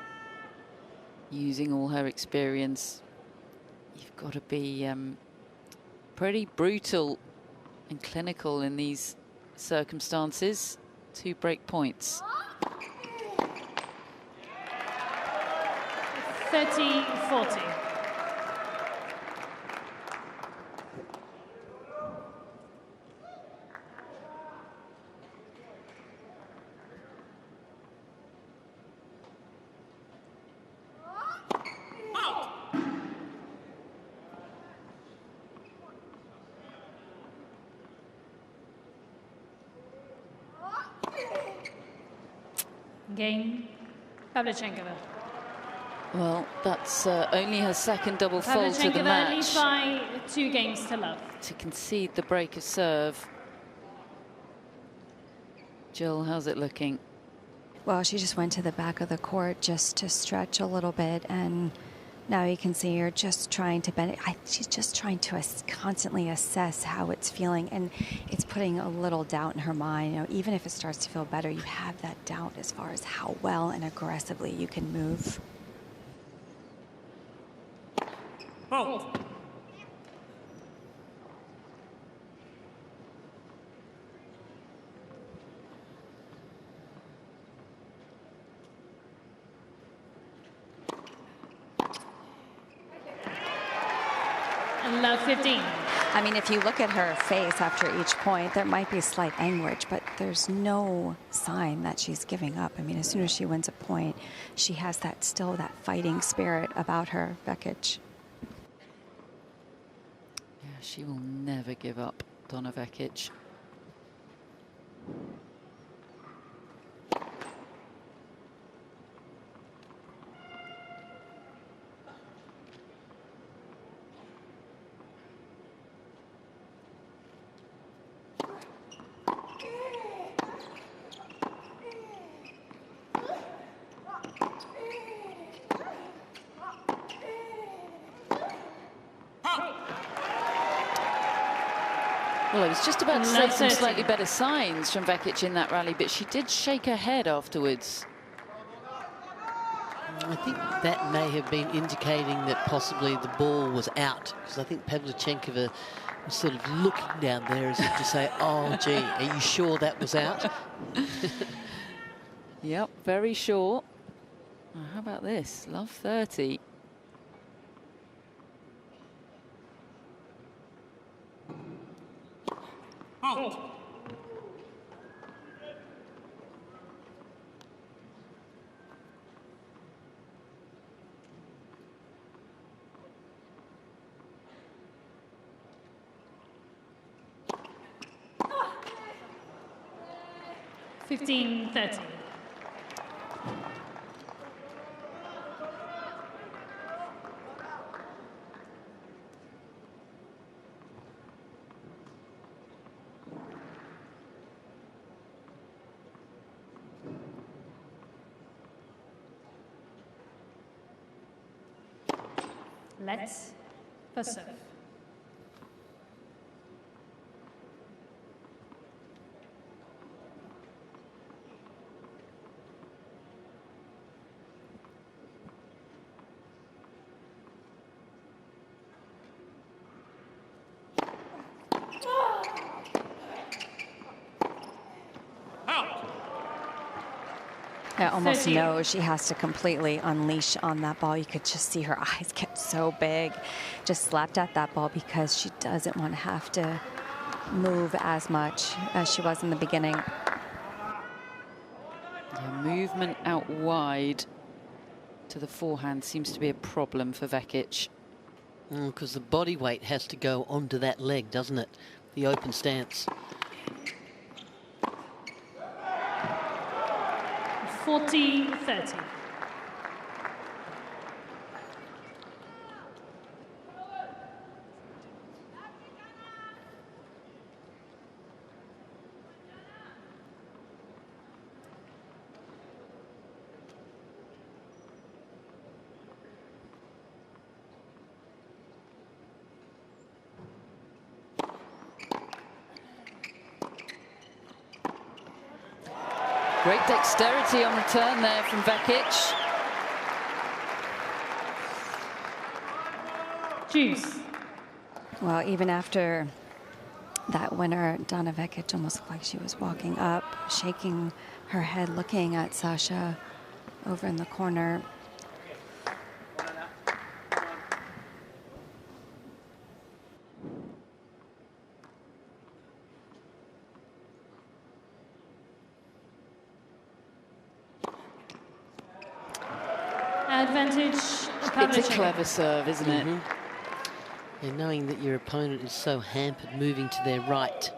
using all her experience. You've got to be pretty brutal and clinical in these circumstances to break points. 30-40. Game, Pavlyuchenkova. Well, that's only her second double fault of the match. Leads by 2 games to love. To concede the break of serve. Jill, how's it looking? Well, she just went to the back of the court just to stretch a little bit, and now you can see her just trying to bend it. She's just trying to constantly assess how it's feeling, and it's putting a little doubt in her mind. You know, even if it starts to feel better, you have that doubt as far as how well and aggressively you can move. Oh. Love 15. I mean, if you look at her face after each point, there might be slight anguish, but there's no sign that she's giving up. I mean, as soon as she wins a point, she has that fighting spirit about her, Vekic. Yeah, she will never give up, Donna Vekic. Well, I was just about to say some slightly better signs from Vekic in that rally, but she did shake her head afterwards. I think that may have been indicating that possibly the ball was out, because I think Pavlyuchenkova was sort of looking down there as if to say, oh, gee, are you sure that was out? Yep, very sure. Oh, how about this? Love 30. Oh. Oh. 15-30. Let's for serve. I almost 30. know she has to completely unleash on that ball. You could just see her eyes get so big. Just slapped at that ball because she doesn't want to have to move as much as she was in the beginning. Yeah, movement out wide to the forehand seems to be a problem for Vekic. Because the body weight has to go onto that leg, doesn't it? The open stance. 40-30. Great dexterity on return there from Vekic. Juice. Well, even after that winner, Donna Vekic almost looked like she was walking up, shaking her head, looking at Sasha over in the corner. Advantage, It's a clever serve, isn't it? And knowing that your opponent is so hampered moving to their right,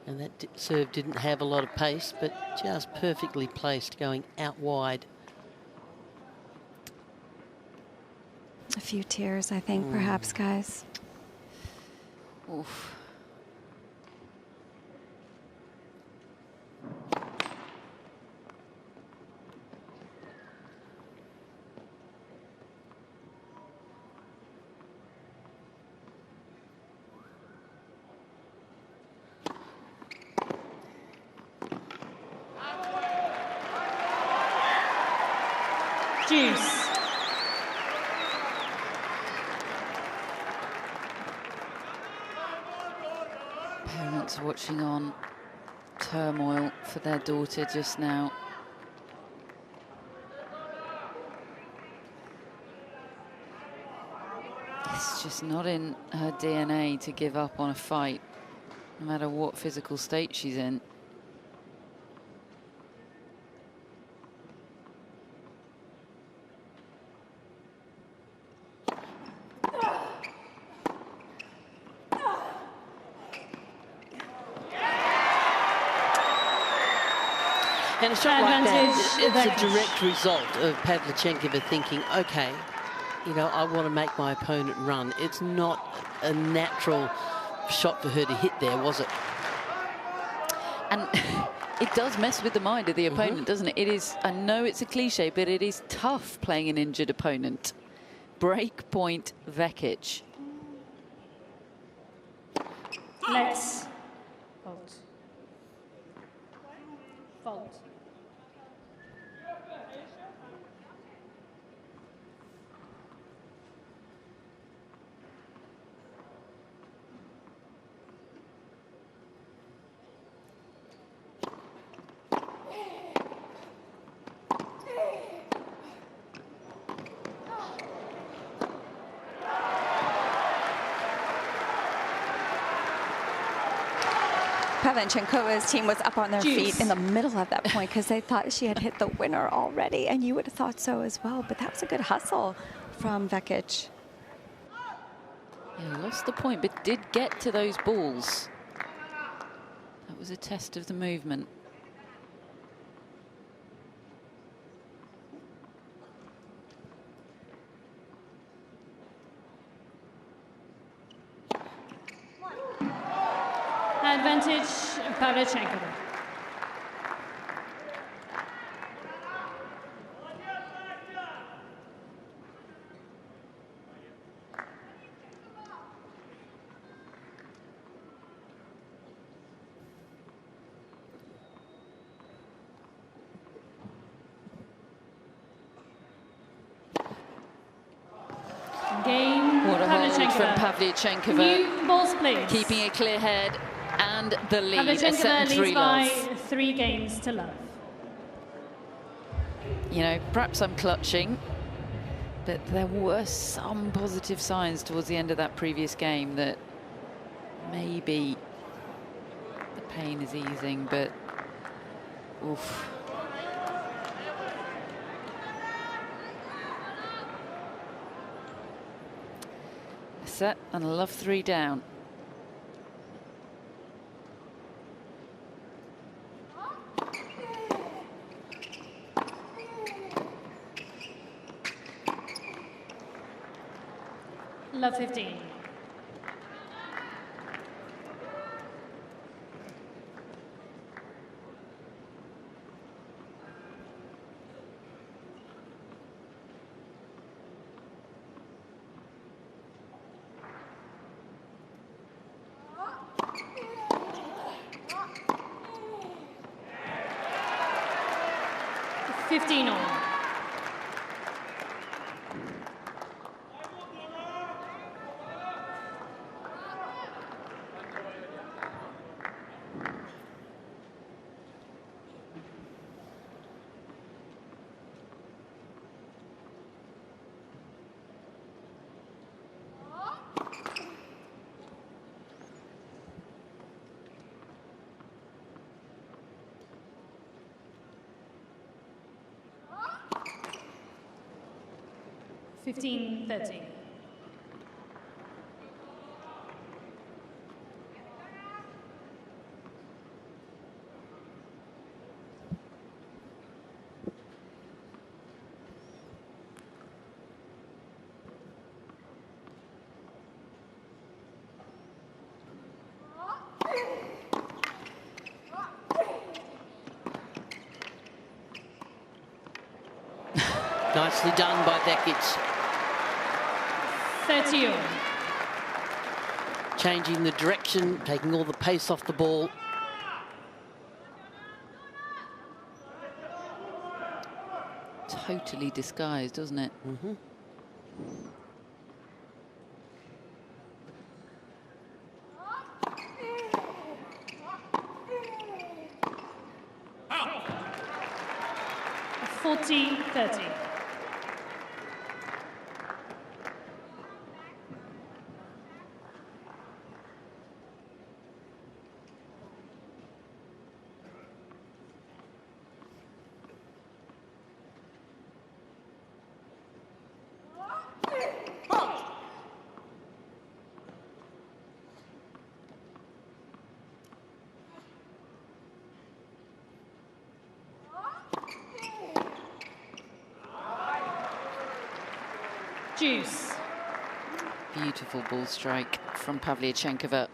and that serve didn't have a lot of pace, but just perfectly placed, going out wide. A few tears, I think, perhaps, guys. Oof. Juice. Parents watching on, turmoil for their daughter just now. It's just not in her DNA to give up on a fight, no matter what physical state she's in. And a shot like that, it's Advantage, a direct result of Pavlyuchenkova thinking, okay, you know, I want to make my opponent run. It's not a natural shot for her to hit there, was it? And it does mess with the mind of the opponent, doesn't it? It is, I know it's a cliche, but it is tough playing an injured opponent. Break point, Vekic. Let's fault. Fault. Pavlyuchenkova's team was up on their feet in the middle of that point because they thought she had hit the winner already, and you would have thought so as well. But that was a good hustle from Vekic. Yeah, lost the point, but did get to those balls. That was a test of the movement. Advantage, Pavlyuchenkova. Game. What a hold from Pavlyuchenkova. New balls, please. Keeping a clear head and the lead. A Pavlyuchenkova set and 3 leads by love. 3 games to love. you know, perhaps I'm clutching, but there were some positive signs towards the end of that previous game that maybe the pain is easing, but oof. A set and a love 3 down. Love 15. On. Fifteen, 13. Nicely done by Vekic. 30. Changing the direction, taking all the pace off the ball. Totally disguised, doesn't it? Mm-hmm. Oh. 40-30. Juice. Beautiful ball strike from Pavlyuchenkova.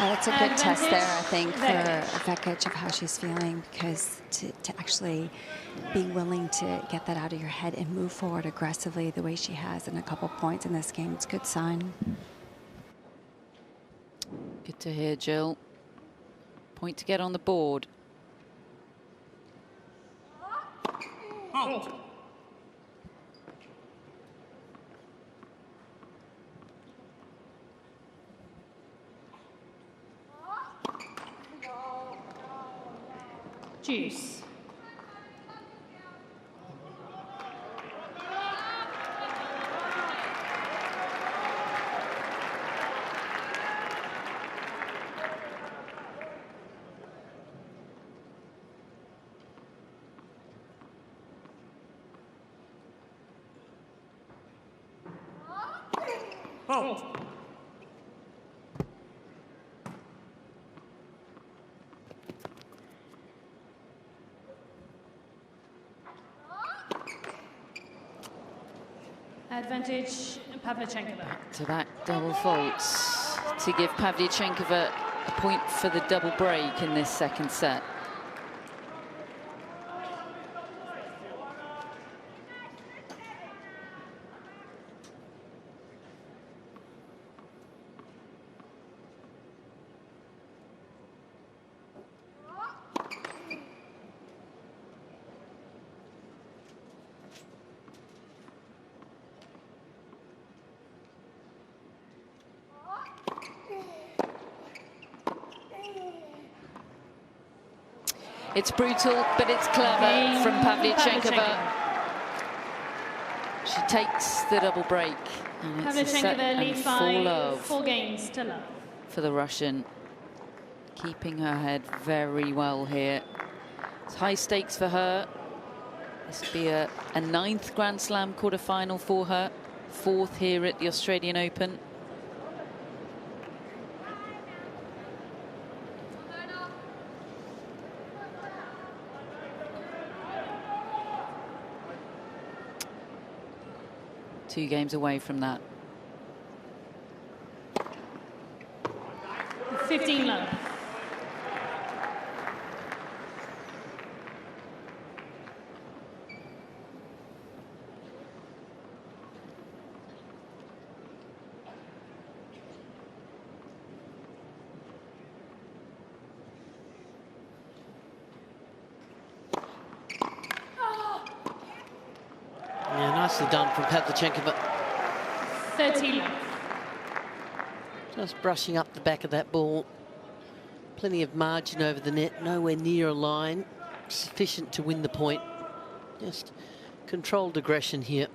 It's a good test there, I think, for Vekic of how she's feeling, because to actually be willing to get that out of your head and move forward aggressively the way she has in a couple points in this game, it's a good sign. Good to hear, Jill. Point to get on the board. Oh. Juice. Oh. Advantage, Pavlyuchenkova. To that double faults to give Pavlyuchenkova a point for the double break in this second set. It's brutal, but it's clever from Pavlyuchenkova. She takes the double break. And it's a set and full love 4 games to love for the Russian. Keeping her head very well here. It's high stakes for her. This will be a 9th Grand Slam quarter-final for her. 4th here at the Australian Open. Two games away from that. 15 love. Yeah, nicely done from Pavlyuchenkova. 30 love. Just brushing up the back of that ball. Plenty of margin over the net, nowhere near a line. Sufficient to win the point. Just controlled aggression here.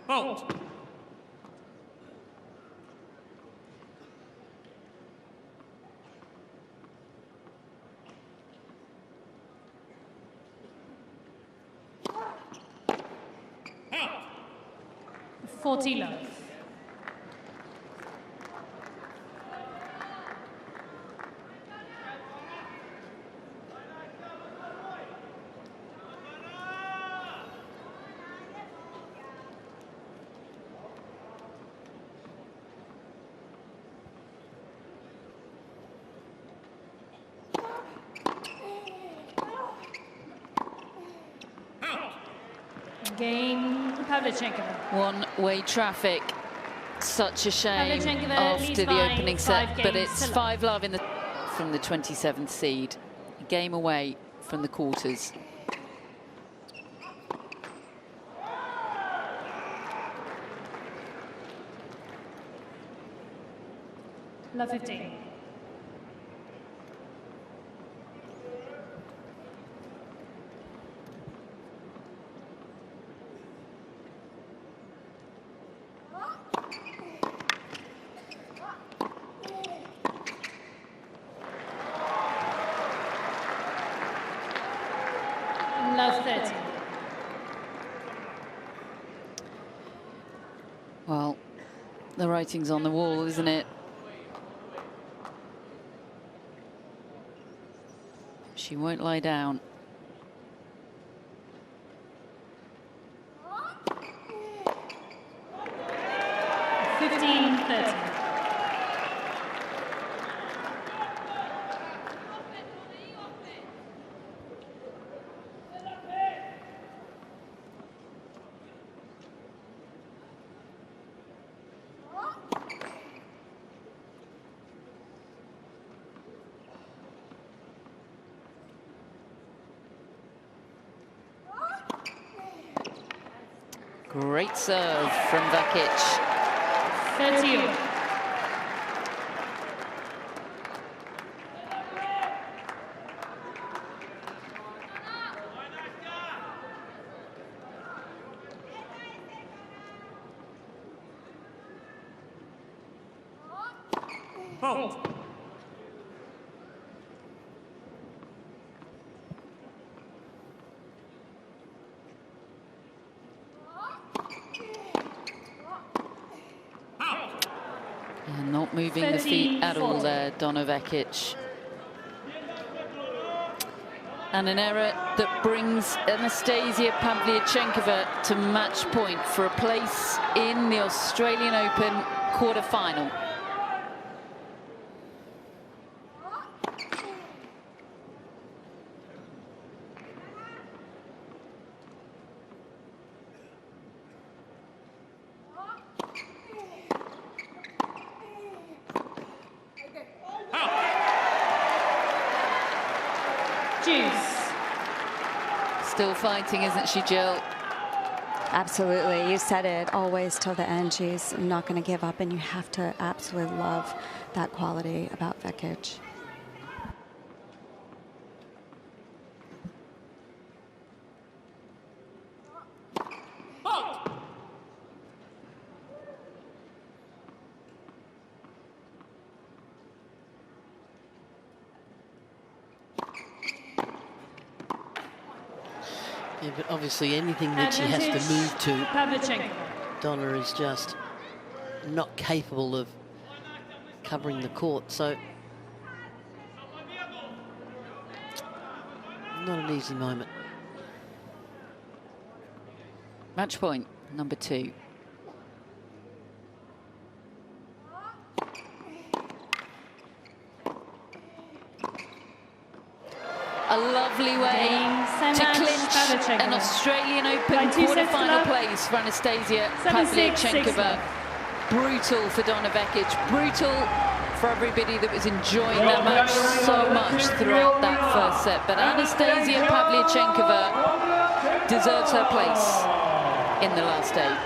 Fault. Forty love. Game Pavlyuchenkova. One-way traffic. Such a shame after the opening set, but it's 5 love in from the 27th seed. A game away from the quarters. Love 15. Love 30. Well, the writing's on the wall, isn't it? She won't lie down. Great serve from Vekic. 30. Fault. Not moving the feet at all there, Donna Vekic. And an error that brings Anastasia Pavlyuchenkova to match point for a place in the Australian Open quarter-final. Still fighting, isn't she, Jill? Absolutely. You said it, always till the end. She's not going to give up, and you have to absolutely love that quality about Vekic. Yeah, but obviously anything that she has to move to, Donna is just not capable of covering the court, so not an easy moment. Match point number 2. A lovely way to clinch an Australian Open quarter-final place for Anastasia Pavlyuchenkova. Brutal for Donna Vekic, brutal for everybody that was enjoying that match so much throughout that first set. But Anastasia Pavlyuchenkova deserves her place in the last 8.